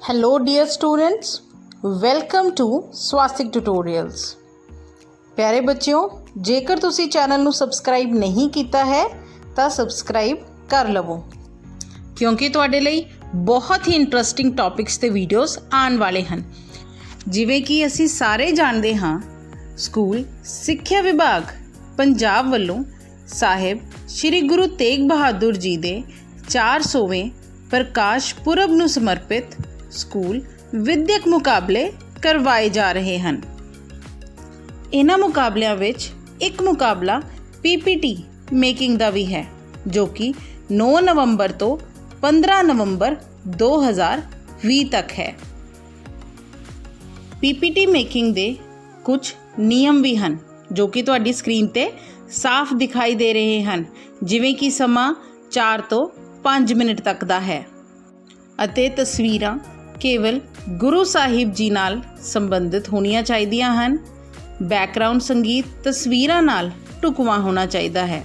Hello dear students, welcome to Swastik Tutorials। प्यारे बच्चों, जेकर तुसी चैनल ਨੂੰ ਸਬਸਕ੍ਰਾਈਬ नहीं ਕੀਤਾ है ਤਾਂ ਸਬਸਕ੍ਰਾਈਬ ਕਰ ਲਵੋ ਕਿਉਂਕਿ ਤੁਹਾਡੇ ਲਈ ਬਹੁਤ ਹੀ ਇੰਟਰਸਟਿੰਗ ਟੌਪਿਕਸ ਤੇ ਵੀਡੀਓਜ਼ ਆਉਣ ਵਾਲੇ ਹਨ। ਜਿਵੇਂ ਕਿ ਅਸੀਂ ਸਾਰੇ ਜਾਣਦੇ ਹਾਂ, ਸਕੂਲ ਸਿੱਖਿਆ ਵਿਭਾਗ ਪੰਜਾਬ ਵੱਲੋਂ ਸਾਹਿਬ ਸ਼੍ਰੀ ਗੁਰੂ ਤੇਗ ਬਹਾਦਰ ਜੀ ਦੇ 400ਵੇਂ ਪ੍ਰਕਾਸ਼ ਪੁਰਬ ਨੂੰ ਸਮਰਪਿਤ ਸਕੂਲ ਵਿਦਿਅਕ ਮੁਕਾਬਲੇ ਕਰਵਾਏ ਜਾ ਰਹੇ ਹਨ। ਇਹਨਾਂ ਮੁਕਾਬਲਿਆਂ ਵਿੱਚ ਇੱਕ ਮੁਕਾਬਲਾ PPT ਮੇਕਿੰਗ ਦਾ ਵੀ ਹੈ, ਜੋ ਕਿ 9 ਨਵੰਬਰ ਤੋਂ 15 ਨਵੰਬਰ 2020 ਤੱਕ ਹੈ। PPT ਮੇਕਿੰਗ ਦੇ ਕੁਝ ਨਿਯਮ ਵੀ ਹਨ ਜੋ ਕਿ ਤੁਹਾਡੀ ਸਕਰੀਨ ਤੇ ਸਾਫ਼ ਦਿਖਾਈ ਦੇ ਰਹੇ ਹਨ, ਜਿਵੇਂ ਕਿ ਸਮਾਂ 4 ਤੋਂ 5 ਮਿੰਟ ਤੱਕ ਦਾ ਹੈ ਅਤੇ ਤਸਵੀਰਾਂ ਕੇਵਲ ਗੁਰੂ ਸਾਹਿਬ ਜੀ ਨਾਲ ਸੰਬੰਧਿਤ ਹੋਣੀਆਂ ਚਾਹੀਦੀਆਂ ਹਨ। ਬੈਕਗਰਾਊਂਡ ਸੰਗੀਤ ਤਸਵੀਰਾਂ ਨਾਲ ਢੁਕਵਾਂ ਹੋਣਾ ਚਾਹੀਦਾ ਹੈ।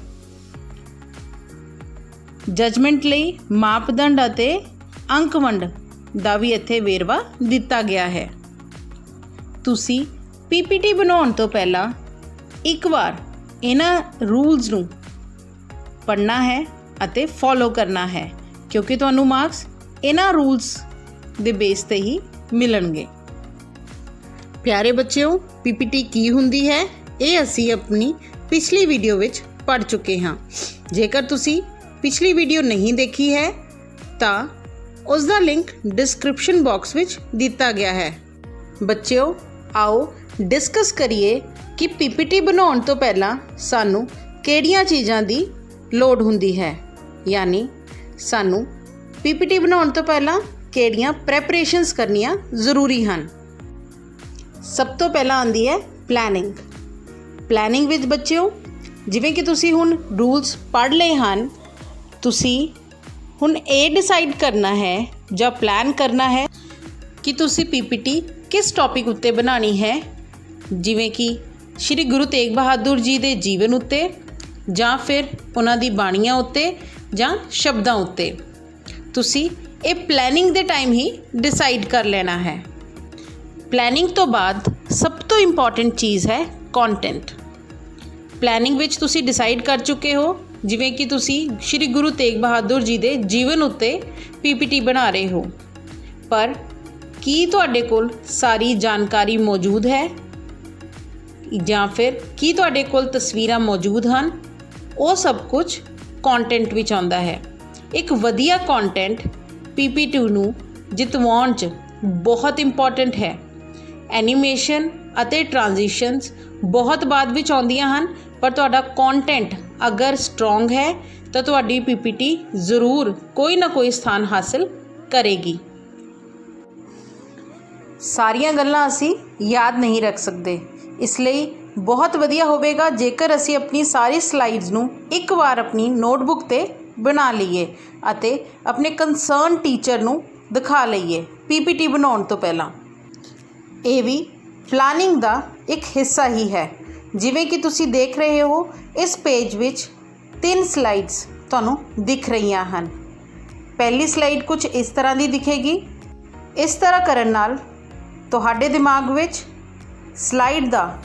ਜਜਮੈਂਟ ਲਈ ਮਾਪਦੰਡ ਅਤੇ ਅੰਕ ਵੰਡ ਦਾ ਵੀ ਇੱਥੇ ਵੇਰਵਾ ਦਿੱਤਾ ਗਿਆ ਹੈ। ਤੁਸੀਂ PPT ਬਣਾਉਣ ਤੋਂ ਪਹਿਲਾਂ ਇੱਕ ਵਾਰ ਇਹਨਾਂ ਰੂਲਸ ਨੂੰ ਪੜ੍ਹਨਾ ਹੈ ਅਤੇ ਫੋਲੋ ਕਰਨਾ ਹੈ, ਕਿਉਂਕਿ ਤੁਹਾਨੂੰ ਮਾਰਕਸ ਇਹਨਾਂ ਰੂਲਸ ਦੇ ਬੇਸ ਤੇ ਹੀ ਮਿਲਣਗੇ। ਪਿਆਰੇ ਬੱਚਿਓ, PPT ਕੀ ਹੁੰਦੀ ਹੈ ਇਹ ਅਸੀਂ ਆਪਣੀ ਪਿਛਲੀ ਵੀਡੀਓ ਵਿੱਚ ਪੜ੍ਹ ਚੁੱਕੇ ਹਾਂ। ਜੇਕਰ ਤੁਸੀਂ ਪਿਛਲੀ ਵੀਡੀਓ ਨਹੀਂ ਦੇਖੀ ਹੈ ਤਾਂ ਉਸ ਦਾ ਲਿੰਕ ਡਿਸਕ੍ਰਿਪਸ਼ਨ ਬਾਕਸ ਵਿੱਚ ਦਿੱਤਾ ਗਿਆ ਹੈ। ਬੱਚਿਓ, ਆਓ ਡਿਸਕਸ ਕਰੀਏ ਕਿ PPT ਬਣਾਉਣ ਤੋਂ ਪਹਿਲਾਂ ਸਾਨੂੰ ਕਿਹੜੀਆਂ ਚੀਜ਼ਾਂ ਦੀ ਲੋੜ ਹੁੰਦੀ ਹੈ, ਯਾਨੀ ਸਾਨੂੰ PPT ਬਣਾਉਣ ਤੋਂ ਪਹਿਲਾਂ ਕਿਹੜੀਆਂ ਪ੍ਰੈਪਰੇਸ਼ਨਸ ਕਰਨੀਆਂ ਜ਼ਰੂਰੀ ਹਨ। ਸਭ ਤੋਂ ਪਹਿਲਾਂ ਆਉਂਦੀ ਹੈ ਪਲੈਨਿੰਗ ਵਿੱਚ ਬੱਚਿਓ, ਜਿਵੇਂ ਕਿ ਤੁਸੀਂ ਹੁਣ ਰੂਲਸ ਪੜ੍ਹ ਲਏ ਹਨ, ਤੁਸੀਂ ਹੁਣ ਇਹ ਡਿਸਾਈਡ ਕਰਨਾ ਹੈ ਜਾਂ ਪਲਾਨ ਕਰਨਾ ਹੈ ਕਿ ਤੁਸੀਂ PPT ਕਿਸ ਟੌਪਿਕ ਉੱਤੇ ਬਣਾਉਣੀ ਹੈ, ਜਿਵੇਂ ਕਿ ਸ਼੍ਰੀ ਗੁਰੂ ਤੇਗ ਬਹਾਦਰ ਜੀ ਦੇ ਜੀਵਨ ਉੱਤੇ ਜਾਂ ਫਿਰ ਉਹਨਾਂ ਦੀ ਬਾਣੀਆਂ ਉੱਤੇ ਜਾਂ ਸ਼ਬਦਾਂ ਉੱਤੇ। ਤੁਸੀਂ ਇਹ ਪਲੈਨਿੰਗ ਦੇ ਟਾਈਮ ਹੀ ਡਿਸਾਈਡ ਕਰ ਲੈਣਾ ਹੈ। ਪਲੈਨਿੰਗ ਤੋਂ ਬਾਅਦ ਸਭ ਤੋਂ ਇੰਪੋਰਟੈਂਟ ਚੀਜ਼ ਹੈ ਕੰਟੈਂਟ। ਪਲੈਨਿੰਗ ਵਿੱਚ ਤੁਸੀਂ ਡਿਸਾਈਡ ਕਰ ਚੁੱਕੇ ਹੋ, ਜਿਵੇਂ ਕਿ ਤੁਸੀਂ ਸ਼੍ਰੀ ਗੁਰੂ ਤੇਗ ਬਹਾਦਰ ਜੀ ਦੇ ਜੀਵਨ ਉੱਤੇ PPT ਬਣਾ ਰਹੇ ਹੋ, ਪਰ ਕੀ ਤੁਹਾਡੇ ਕੋਲ ਸਾਰੀ ਜਾਣਕਾਰੀ ਮੌਜੂਦ ਹੈ ਜਾਂ ਫਿਰ ਕੀ ਤੁਹਾਡੇ ਕੋਲ ਤਸਵੀਰਾਂ ਮੌਜੂਦ ਹਨ? ਉਹ ਸਭ ਕੁਝ ਕੰਟੈਂਟ ਵਿੱਚ ਆਉਂਦਾ ਹੈ। ਇੱਕ ਵਧੀਆ ਕੰਟੈਂਟ PPT ਨੂੰ ਜਿਤਵਾਉਣ 'ਚ ਬਹੁਤ ਇੰਪੋਰਟੈਂਟ ਹੈ। ਐਨੀਮੇਸ਼ਨ ਅਤੇ ਟ੍ਰਾਂਜੀਸ਼ਨਸ ਬਹੁਤ ਬਾਅਦ ਵਿੱਚ ਆਉਂਦੀਆਂ ਹਨ, ਪਰ ਤੁਹਾਡਾ ਕੰਟੈਂਟ ਅਗਰ ਸਟਰੋਂਗ ਹੈ ਤਾਂ ਤੁਹਾਡੀ PPT ਜ਼ਰੂਰ ਕੋਈ ਨਾ ਕੋਈ ਸਥਾਨ ਹਾਸਿਲ ਕਰੇਗੀ। ਸਾਰੀਆਂ ਗੱਲਾਂ ਅਸੀਂ ਯਾਦ ਨਹੀਂ ਰੱਖ ਸਕਦੇ, ਇਸ ਲਈ ਬਹੁਤ ਵਧੀਆ ਹੋਵੇਗਾ ਜੇਕਰ ਅਸੀਂ ਆਪਣੀ ਸਾਰੀ ਸਲਾਈਡਸ ਨੂੰ ਇੱਕ ਵਾਰ ਆਪਣੀ ਨੋਟਬੁੱਕ 'ਤੇ ਬਣਾ ਲਈਏ ਅਤੇ ਆਪਣੇ ਕੰਸਰਨ ਟੀਚਰ ਨੂੰ ਦਿਖਾ ਲਈਏ PPT ਬਣਾਉਣ ਤੋਂ ਪਹਿਲਾਂ। ਇਹ ਵੀ ਪਲਾਨਿੰਗ ਦਾ ਇੱਕ ਹਿੱਸਾ ਹੀ ਹੈ। ਜਿਵੇਂ ਕਿ ਤੁਸੀਂ ਦੇਖ ਰਹੇ ਹੋ, ਇਸ ਪੇਜ ਵਿੱਚ 3 ਸਲਾਈਡਸ ਤੁਹਾਨੂੰ ਦਿਖ ਰਹੀਆਂ ਹਨ। ਪਹਿਲੀ ਸਲਾਈਡ ਕੁਝ ਇਸ ਤਰ੍ਹਾਂ ਦੀ ਦਿਖੇਗੀ। ਇਸ ਤਰ੍ਹਾਂ ਕਰਨ ਨਾਲ ਤੁਹਾਡੇ ਦਿਮਾਗ ਵਿੱਚ ਸਲਾਈਡ ਦਾ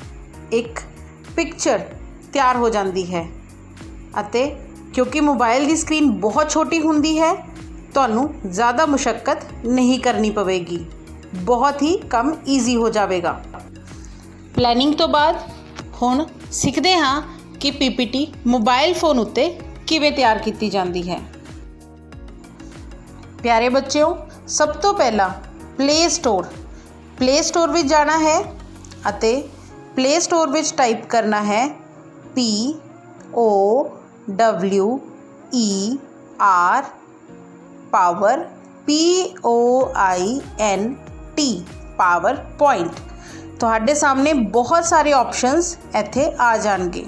ਇੱਕ ਪਿਕਚਰ ਤਿਆਰ ਹੋ ਜਾਂਦੀ ਹੈ ਅਤੇ ਕਿਉਂਕਿ ਮੋਬਾਈਲ ਦੀ ਸਕਰੀਨ ਬਹੁਤ ਛੋਟੀ ਹੁੰਦੀ ਹੈ, ਤੁਹਾਨੂੰ ਜ਼ਿਆਦਾ ਮੁਸ਼ੱਕਤ ਨਹੀਂ ਕਰਨੀ ਪਵੇਗੀ, ਬਹੁਤ ਹੀ ਕੰਮ ਈਜ਼ੀ ਹੋ ਜਾਵੇਗਾ। ਪਲੈਨਿੰਗ ਤੋਂ ਬਾਅਦ ਹੁਣ ਸਿੱਖਦੇ ਹਾਂ ਕਿ PPT ਮੋਬਾਈਲ ਫੋਨ ਉੱਤੇ ਕਿਵੇਂ ਤਿਆਰ ਕੀਤੀ ਜਾਂਦੀ ਹੈ। ਪਿਆਰੇ ਬੱਚਿਓ, ਸਭ ਤੋਂ ਪਹਿਲਾਂ ਪਲੇ ਸਟੋਰ ਵਿੱਚ ਜਾਣਾ ਹੈ ਅਤੇ ਪਲੇ ਸਟੋਰ ਵਿੱਚ ਟਾਈਪ ਕਰਨਾ ਹੈ POWER power POINT power point. ਤੁਹਾਡੇ ਸਾਹਮਣੇ ਬਹੁਤ ਸਾਰੇ ਆਪਸ਼ਨਸ ਇੱਥੇ ਆ ਜਾਣਗੇ।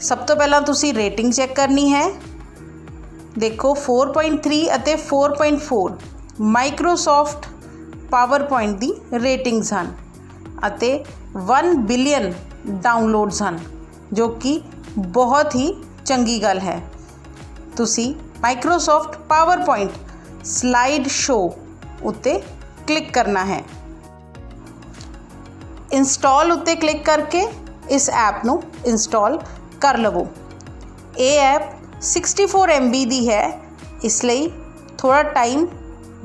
ਸਭ ਤੋਂ ਪਹਿਲਾਂ ਤੁਸੀਂ ਰੇਟਿੰਗ ਚੈੱਕ ਕਰਨੀ ਹੈ। ਦੇਖੋ 4.3 ਅਤੇ 4.4 ਮਾਈਕਰੋਸਾਫਟ ਪਾਵਰਪੁਆਇੰਟ ਦੀ ਰੇਟਿੰਗਸ ਹਨ ਅਤੇ 1 ਬਿਲੀਅਨ ਡਾਊਨਲੋਡਸ ਹਨ, ਜੋ ਕਿ ਬਹੁਤ ਹੀ ਚੰਗੀ ਗੱਲ ਹੈ। ਤੁਸੀਂ ਮਾਈਕਰੋਸਾਫਟ ਪਾਵਰਪੁਆਇੰਟ ਸਲਾਈਡ ਸ਼ੋ उत्ते क्लिक करना है। इंस्टॉल उत्ते क्लिक करके इस ऐप नू इंस्टॉल कर लवो। ये ऐप 64 MB दी है, इसलिए थोड़ा टाइम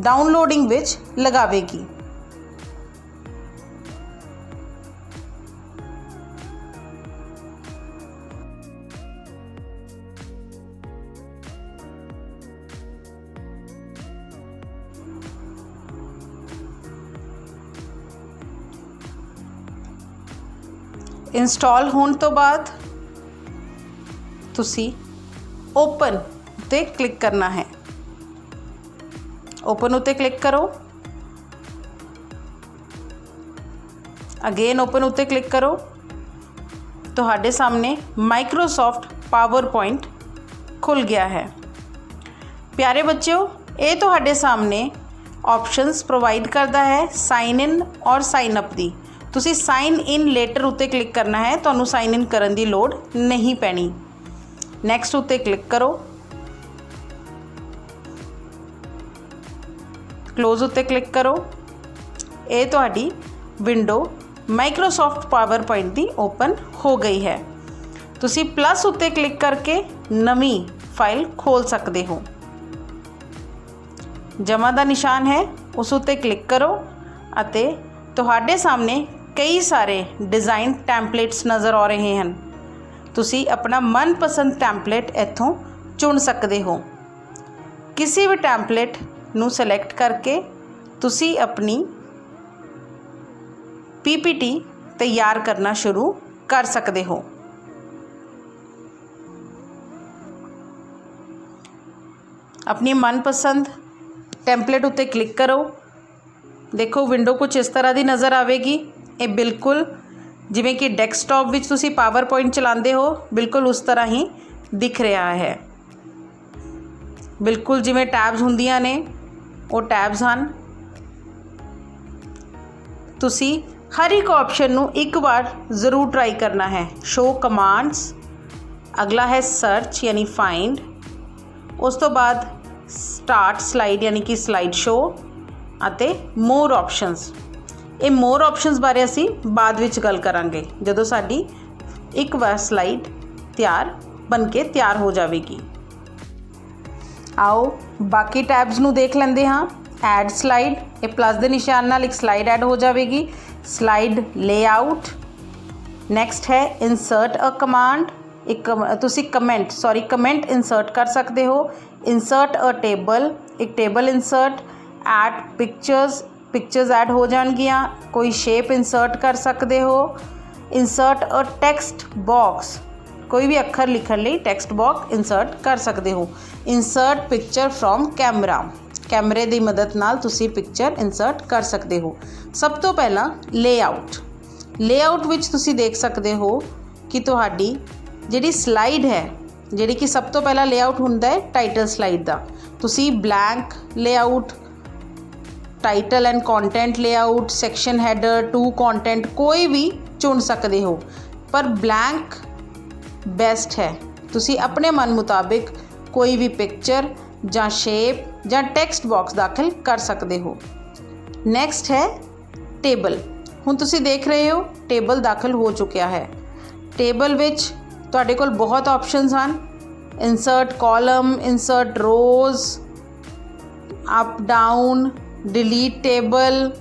डाउनलोडिंग विच लगावेगी। इंस्टॉल होने तो बाद तुसी ओपन उत्ते क्लिक करना है। ओपन उत्ते क्लिक करो, अगेन ओपन उत्ते क्लिक करो। तुहाडे सामने माइक्रोसॉफ्ट पावर पॉइंट खुल गया है। प्यारे बच्चों, ये तुहाडे सामने ऑप्शंस प्रोवाइड करता है साइन इन और साइन अप दी। तुसी साइन इन लेटर उत्ते क्लिक करना है, तुहानू साइन इन करन दी लोड़ नहीं पैनी। नैक्सट उत्ते क्लिक करो, क्लोज उत्ते क्लिक करो। ये तुहाडी विंडो माइक्रोसॉफ्ट पावर पॉइंट दी ओपन हो गई है। तुसी प्लस उत्ते क्लिक करके नवी फाइल खोल सकते हो। जमा का निशान है, उस उत्ते क्लिक करो अते तुहाडे सामने कई सारे डिज़ाइन टैंपलेट्स नज़र आ रहे हैं। तुसी अपना मनपसंद टैंपलेट इत्थों चुन सकते हो। किसी भी टैंपलेट नू सिलेक्ट करके तुसी अपनी PPT तैयार करना शुरू कर सकते हो। अपनी मनपसंद टैंपलेट उत्ते क्लिक करो। देखो विंडो कुछ इस तरह की नज़र आएगी। ये बिल्कुल जिवें कि डेस्कटॉप विच तुसी पावर पॉइंट चलाते हो, बिल्कुल उस तरह ही दिख रहा है। बिल्कुल जिवें टैब्स हुंदियां ने वो टैब्स हैं। तुसी हर एक ऑप्शन नू एक बार ज़रूर ट्राई करना है। शो कमांड्स, अगला है सर्च यानी फाइंड, उस तो बाद स्टार्ट स्लाइड यानी कि स्लाइड शो अते मोर ऑप्शंस। ये मोर ऑप्शंस बारे असी बाद विच गल करांगे जदों साडी एक बार स्लाइड बन के तैयार हो जाएगी। आओ बाकी टैब्स नू देख लेंदे हाँ। ऐड स्लाइड, ये प्लस के निशान नाल एक स्लाइड ऐड हो जाएगी। Slide layout. नैक्सट है इंसर्ट अ कमांड। एक तुसी कमेंट इंसर्ट कर सकते हो। इंसर्ट अ टेबल, एक table insert. Add pictures add हो जाएगियाँ। कोई शेप इंसर्ट कर सकते हो। इंसर्ट अ टेक्स्ट बॉक्स, कोई भी अखर लिखने लिए टेक्स्ट बॉक्स इंसर्ट कर सकते हो। इंसर्ट पिक्चर फ्रॉम कैमरे की मदद नाल तुसी पिक्चर इंसर्ट कर सकते हो। सब तो पहला लेआउट विच तुसी देख सकते हो कि तुहाडी जिहड़ी स्लाइड है, जिहड़ी कि सब तो पहला लेआउट हुंदा है टाइटल स्लाइड दा। तुसी blank layout, title and content layout, section header, two content कोई भी चुन सकते हो, पर ब्लैंक बेस्ट है। तुसी अपने मन मुताबिक कोई भी पिक्चर ਜਾਂ शेप ਜਾਂ टैक्सट बॉक्स दाखिल कर सकते हो। नैक्सट है टेबल। हुण तुसी देख रहे हो टेबल दाखिल हो चुका है। टेबल विच तुहाडे कोल बहुत ऑप्शनस हैं। Insert column, insert rows, up down, delete table,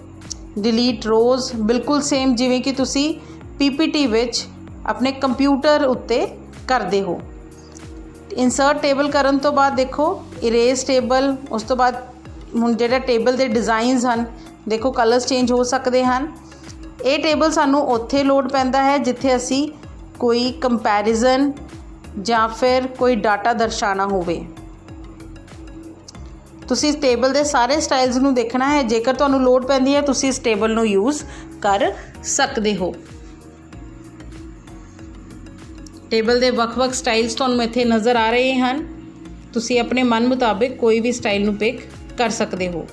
delete rows, बिल्कुल सेम जिवें कि तुसी PPT विच अपने कंप्यूटर उत्ते करते हो। इंसर्ट टेबल करन तो बाद देखो इरेज टेबल, उस तो बाद हुण जिहड़ा टेबल के डिज़ाइनस हैं देखो कलर्स चेंज हो सकते हैं। ये टेबल सानू उत्थे लोड पैंदा है जिथे असी कोई कंपैरिजन ਜਾਂ फिर कोई डाटा दर्शाना होवे। तुसी इस टेबल के सारे स्टाइल्स नू देखना है। जेकर तुहानू लोड पैंदी है तुसी इस टेबल नू यूज़ कर सकते हो। टेबल के ਵੱਖ-ਵੱਖ स्टाइल्स तुहानू इत्थे नज़र आ रहे हैं। तुसी अपने मन मुताबिक कोई भी स्टाइल नू पिक कर सकते हो।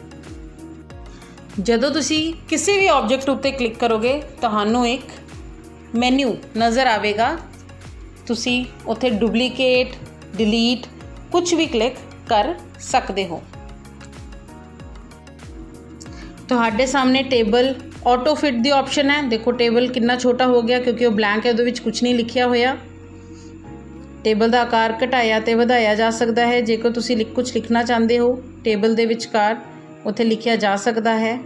जदों तुसी किसी भी ऑब्जेक्ट उत्ते क्लिक करोगे तुहानू एक मैन्यू नज़र आएगा। तुसी उत्थे डुप्लीकेट, डिलीट कुछ भी क्लिक कर सकते हो। ਤੁਹਾਡੇ ਸਾਹਮਣੇ ਟੇਬਲ ਆਟੋ ਫਿਟ ਦੀ ਆਪਸ਼ਨ ਹੈ। ਦੇਖੋ ਟੇਬਲ ਕਿੰਨਾ ਛੋਟਾ ਹੋ ਗਿਆ ਕਿਉਂਕਿ ਉਹ ਬਲੈਂਕ ਹੈ, ਉਹਦੇ ਵਿੱਚ ਕੁਝ ਨਹੀਂ ਲਿਖਿਆ ਹੋਇਆ। ਟੇਬਲ ਦਾ ਆਕਾਰ ਘਟਾਇਆ ਤੇ ਵਧਾਇਆ ਜਾ ਸਕਦਾ ਹੈ। ਜੇਕਰ ਤੁਸੀਂ ਕੁਝ ਲਿਖਣਾ ਚਾਹੁੰਦੇ ਹੋ ਟੇਬਲ ਦੇ ਵਿਚਕਾਰ ਉੱਥੇ ਲਿਖਿਆ ਜਾ ਸਕਦਾ ਹੈ।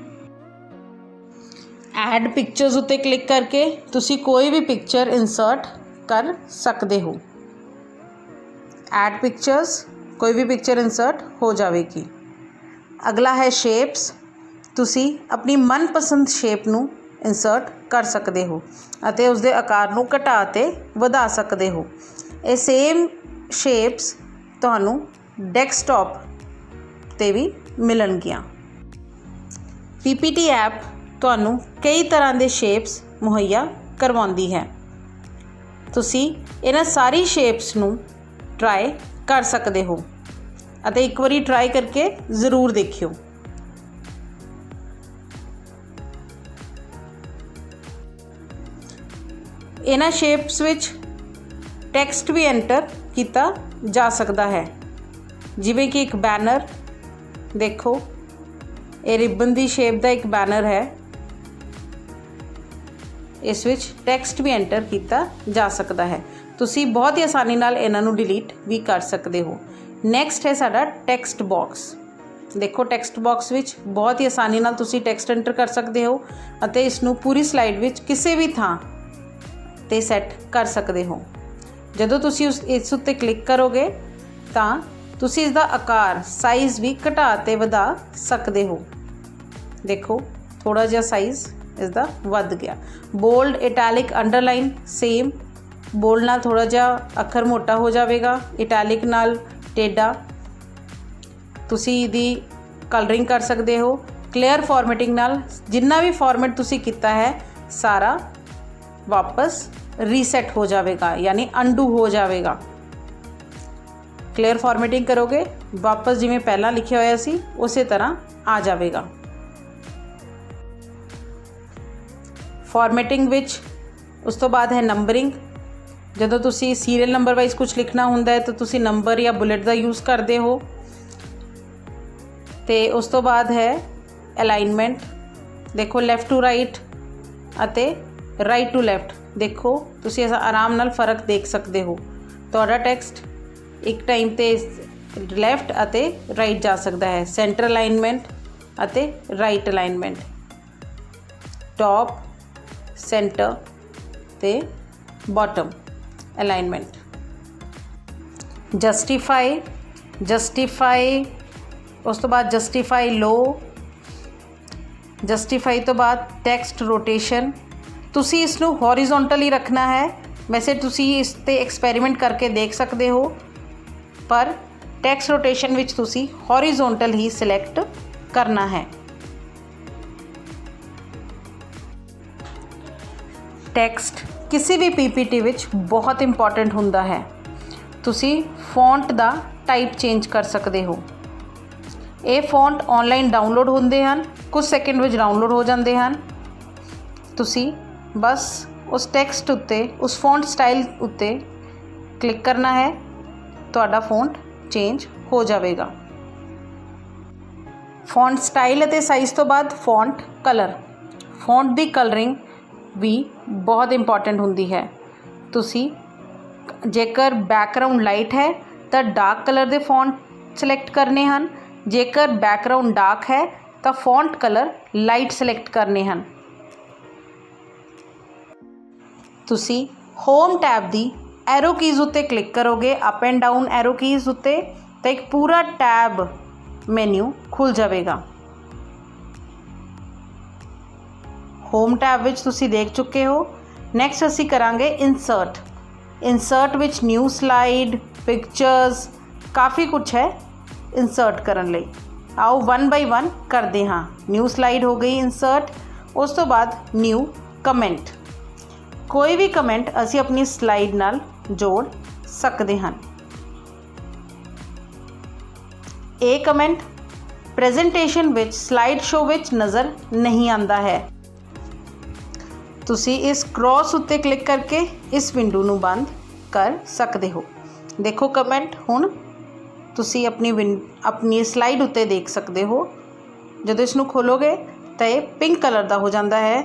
ਐਡ ਪਿਕਚਰਸ ਉੱਤੇ ਕਲਿੱਕ ਕਰਕੇ ਤੁਸੀਂ ਕੋਈ ਵੀ ਪਿਕਚਰ ਇਨਸਰਟ ਕਰ ਸਕਦੇ ਹੋ। ਐਡ ਪਿਕਚਰਸ, ਕੋਈ ਵੀ ਪਿਕਚਰ ਇਨਸਰਟ ਹੋ ਜਾਵੇਗੀ। ਅਗਲਾ ਹੈ ਸ਼ੇਪਸ। ਤੁਸੀਂ ਆਪਣੀ ਮਨਪਸੰਦ ਸ਼ੇਪ ਨੂੰ ਇਨਸਰਟ ਕਰ ਸਕਦੇ ਹੋ ਅਤੇ ਉਸਦੇ ਆਕਾਰ ਨੂੰ ਘਟਾ ਅਤੇ ਵਧਾ ਸਕਦੇ ਹੋ। ਇਹ ਸੇਮ ਸ਼ੇਪਸ ਤੁਹਾਨੂੰ ਡੈਸਕਟਾਪ 'ਤੇ ਵੀ ਮਿਲਣਗੀਆਂ। PPT ਐਪ ਤੁਹਾਨੂੰ ਕਈ ਤਰ੍ਹਾਂ ਦੇ ਸ਼ੇਪਸ ਮੁਹੱਈਆ ਕਰਵਾਉਂਦੀ ਹੈ। ਤੁਸੀਂ ਇਹਨਾਂ ਸਾਰੀ ਸ਼ੇਪਸ ਨੂੰ ਟਰਾਈ ਕਰ ਸਕਦੇ ਹੋ ਅਤੇ ਇੱਕ ਵਾਰੀ ਟਰਾਈ ਕਰਕੇ ਜ਼ਰੂਰ ਦੇਖਿਓ। ਇਹਨਾਂ ਸ਼ੇਪਸ ਵਿੱਚ ਟੈਕਸਟ ਵੀ ਐਂਟਰ ਕੀਤਾ ਜਾ ਸਕਦਾ ਹੈ, ਜਿਵੇਂ ਕਿ ਇੱਕ ਬੈਨਰ। ਦੇਖੋ ਇਹ ਰਿਬਨ ਦੀ ਸ਼ੇਪ ਦਾ ਇੱਕ ਬੈਨਰ ਹੈ। ਇਸ ਵਿੱਚ ਟੈਕਸਟ ਵੀ ਐਂਟਰ ਕੀਤਾ ਜਾ ਸਕਦਾ ਹੈ। ਤੁਸੀਂ ਬਹੁਤ ਹੀ ਆਸਾਨੀ ਨਾਲ ਇਹਨਾਂ ਨੂੰ ਡਿਲੀਟ ਵੀ ਕਰ ਸਕਦੇ ਹੋ। ਨੈਕਸਟ ਹੈ ਸਾਡਾ ਟੈਕਸਟ ਬਾਕਸ। ਦੇਖੋ ਟੈਕਸਟ ਬਾਕਸ ਵਿੱਚ ਬਹੁਤ ਹੀ ਆਸਾਨੀ ਨਾਲ ਤੁਸੀਂ ਟੈਕਸਟ ਐਂਟਰ ਕਰ ਸਕਦੇ ਹੋ ਅਤੇ ਇਸ ਨੂੰ ਪੂਰੀ ਸਲਾਈਡ ਵਿੱਚ ਕਿਸੇ ਵੀ ਥਾਂ 'ਤੇ ਸੈੱਟ ਕਰ ਸਕਦੇ ਹੋ। ਜਦੋਂ ਤੁਸੀਂ ਇਸ ਉੱਤੇ ਕਲਿੱਕ ਕਰੋਗੇ ਤਾਂ ਤੁਸੀਂ ਇਸ ਦਾ ਆਕਾਰ, ਸਾਈਜ਼ ਵੀ ਘਟਾ ਅਤੇ ਵਧਾ ਸਕਦੇ ਹੋ। ਦੇਖੋ ਥੋੜ੍ਹਾ ਜਿਹਾ ਸਾਈਜ਼ ਇਸ ਦਾ ਵੱਧ ਗਿਆ। Bold, italic, underline same. Bold ਨਾਲ ਥੋੜ੍ਹਾ ਜਿਹਾ ਅੱਖਰ ਮੋਟਾ ਹੋ ਜਾਵੇਗਾ, ਇਟੈਲਿਕ ਨਾਲ ਟੇਢਾ। ਤੁਸੀਂ ਇਹਦੀ ਕਲਰਿੰਗ ਕਰ ਸਕਦੇ ਹੋ। ਕਲੀਅਰ ਫਾਰਮੈਟਿੰਗ ਨਾਲ ਜਿੰਨਾ ਵੀ ਫਾਰਮੈਟ ਤੁਸੀਂ ਕੀਤਾ ਹੈ ਸਾਰਾ ਵਾਪਸ ਰੀਸੈਟ ਹੋ ਜਾਵੇਗਾ, ਯਾਨੀ ਅੰਡੂ ਹੋ ਜਾਵੇਗਾ। ਕਲੀਅਰ ਫਾਰਮੈਟਿੰਗ ਕਰੋਗੇ ਵਾਪਸ ਜਿਵੇਂ ਪਹਿਲਾਂ ਲਿਖਿਆ ਹੋਇਆ ਸੀ ਉਸੇ ਤਰ੍ਹਾਂ ਆ ਜਾਵੇਗਾ। ਫਾਰਮੈਟਿੰਗ ਵਿੱਚ ਉਸ ਤੋਂ ਬਾਅਦ ਹੈ ਨੰਬਰਿੰਗ। ਜਦੋਂ ਤੁਸੀਂ ਸੀਰੀਅਲ ਨੰਬਰ ਵਾਈਜ਼ ਕੁਝ ਲਿਖਣਾ ਹੁੰਦਾ ਹੈ ਤਾਂ ਤੁਸੀਂ ਨੰਬਰ ਜਾਂ ਬੁਲੇਟ ਦਾ ਯੂਜ਼ ਕਰਦੇ ਹੋ। ਅਤੇ ਉਸ ਤੋਂ ਬਾਅਦ ਹੈ ਅਲਾਈਨਮੈਂਟ। ਦੇਖੋ ਲੈਫਟ ਟੂ ਰਾਈਟ ਅਤੇ ਰਾਈਟ ਟੂ ਲੈਫਟ। ਦੇਖੋ ਤੁਸੀਂ ਆਰਾਮ ਨਾਲ ਫ਼ਰਕ ਦੇਖ ਸਕਦੇ ਹੋ। ਤੁਹਾਡਾ ਟੈਕਸਟ ਇੱਕ ਟਾਈਮ 'ਤੇ ਲੈਫਟ ਅਤੇ ਰਾਈਟ ਜਾ ਸਕਦਾ ਹੈ। ਸੈਂਟਰ ਅਲਾਈਨਮੈਂਟ ਅਤੇ ਰਾਈਟ ਅਲਾਈਨਮੈਂਟ, ਟੌਪ, ਸੈਂਟਰ ਅਤੇ ਬਾਟਮ ਅਲਾਈਨਮੈਂਟ। ਜਸਟੀਫਾਈ ਉਸ ਤੋਂ ਬਾਅਦ ਜਸਟੀਫਾਈ ਲੋ। ਜਸਟੀਫਾਈ ਤੋਂ ਬਾਅਦ ਟੈਕਸਟ ਰੋਟੇਸ਼ਨ। ਤੁਸੀਂ ਇਸ ਨੂੰ ਹੌਰੀਜ਼ੌਂਟਲ ਹੀ ਰੱਖਣਾ ਹੈ। ਵੈਸੇ ਤੁਸੀਂ ਇਸ 'ਤੇ ਐਕਸਪੈਰੀਮੈਂਟ ਕਰਕੇ ਦੇਖ ਸਕਦੇ ਹੋ, ਪਰ ਟੈਕਸਟ ਰੋਟੇਸ਼ਨ ਵਿੱਚ ਤੁਸੀਂ ਹੌਰੀਜ਼ੌਂਟਲ ਹੀ ਸਿਲੈਕਟ ਕਰਨਾ ਹੈ। ਟੈਕਸਟ ਕਿਸੇ ਵੀ PPT ਵਿੱਚ ਬਹੁਤ ਇੰਪੋਰਟੈਂਟ ਹੁੰਦਾ ਹੈ। ਤੁਸੀਂ ਫੌਂਟ ਦਾ ਟਾਈਪ ਚੇਂਜ ਕਰ ਸਕਦੇ ਹੋ। ਇਹ ਫੌਂਟ ਆਨਲਾਈਨ ਡਾਊਨਲੋਡ ਹੁੰਦੇ ਹਨ, ਕੁਝ ਸੈਕਿੰਡ ਵਿੱਚ ਡਾਊਨਲੋਡ ਹੋ ਜਾਂਦੇ ਹਨ। ਤੁਸੀਂ ਬਸ ਉਸ ਟੈਕਸਟ ਉੱਤੇ, ਉਸ ਫੌਂਟ ਸਟਾਈਲ ਉੱਤੇ ਕਲਿੱਕ ਕਰਨਾ ਹੈ, ਤੁਹਾਡਾ ਫੌਂਟ ਚੇਂਜ ਹੋ ਜਾਵੇਗਾ। ਫੌਂਟ ਸਟਾਈਲ ਅਤੇ ਸਾਈਜ਼ ਤੋਂ ਬਾਅਦ ਫੌਂਟ ਕਲਰ। ਫੌਂਟ ਦੀ ਕਲਰਿੰਗ ਵੀ ਬਹੁਤ ਇੰਪੋਰਟੈਂਟ ਹੁੰਦੀ ਹੈ। ਤੁਸੀਂ ਜੇਕਰ ਬੈਕਗਰਾਊਂਡ ਲਾਈਟ ਹੈ ਤਾਂ ਡਾਰਕ ਕਲਰ ਦੇ ਫੌਂਟ ਸਿਲੈਕਟ ਕਰਨੇ ਹਨ। ਜੇਕਰ ਬੈਕਗਰਾਊਂਡ ਡਾਰਕ ਹੈ ਤਾਂ ਫੌਂਟ ਕਲਰ ਲਾਈਟ ਸਿਲੈਕਟ ਕਰਨੇ ਹਨ। ਤੁਸੀਂ ਹੋਮ ਟੈਬ ਦੀ ਐਰੋ ਕੀਜ਼ ਉੱਤੇ ਕਲਿੱਕ ਕਰੋਗੇ, up and down arrow keys ਉੱਤੇ, ਤਾਂ ਇੱਕ ਪੂਰਾ ਟੈਬ ਮੈਨਿਊ ਖੁੱਲ੍ਹ ਜਾਵੇਗਾ। ਹੋਮ ਟੈਬ ਵਿੱਚ ਤੁਸੀਂ ਦੇਖ ਚੁੱਕੇ ਹੋ। ਨੈਕਸਟ ਅਸੀਂ ਕਰਾਂਗੇ ਇਨਸਰਟ। ਇਨਸਰਟ ਵਿੱਚ ਨਿਊ ਸਲਾਈਡ, ਪਿਕਚਰਸ, ਕਾਫੀ ਕੁਛ ਹੈ ਇਨਸਰਟ ਕਰਨ ਲਈ। ਆਓ 1 ਬਾਈ 1 ਕਰਦੇ ਹਾਂ। ਨਿਊ ਸਲਾਈਡ ਹੋ ਗਈ ਇਨਸਰਟ। ਉਸ ਤੋਂ ਬਾਅਦ ਨਿਊ ਕਮੈਂਟ। ਕੋਈ ਵੀ ਕਮੈਂਟ ਅਸੀਂ ਆਪਣੀ ਸਲਾਈਡ ਨਾਲ ਜੋੜ ਸਕਦੇ ਹਨ। ਇਹ ਕਮੈਂਟ ਪ੍ਰੈਜੈਂਟੇਸ਼ਨ ਵਿੱਚ, ਸਲਾਈਡ ਸ਼ੋ ਵਿੱਚ ਨਜ਼ਰ ਨਹੀਂ ਆਉਂਦਾ ਹੈ। ਤੁਸੀਂ ਇਸ ਕ੍ਰੋਸ ਉੱਤੇ ਕਲਿੱਕ ਕਰਕੇ ਇਸ ਵਿੰਡੋ ਨੂੰ ਬੰਦ ਕਰ ਸਕਦੇ ਹੋ। ਦੇਖੋ ਕਮੈਂਟ ਹੁਣ ਤੁਸੀਂ ਆਪਣੀ ਸਲਾਈਡ ਉੱਤੇ ਦੇਖ ਸਕਦੇ ਹੋ। ਜਦੋਂ ਇਸ ਨੂੰ ਖੋਲੋਗੇ ਤਾਂ ਇਹ ਪਿੰਕ ਕਲਰ ਦਾ ਹੋ ਜਾਂਦਾ ਹੈ।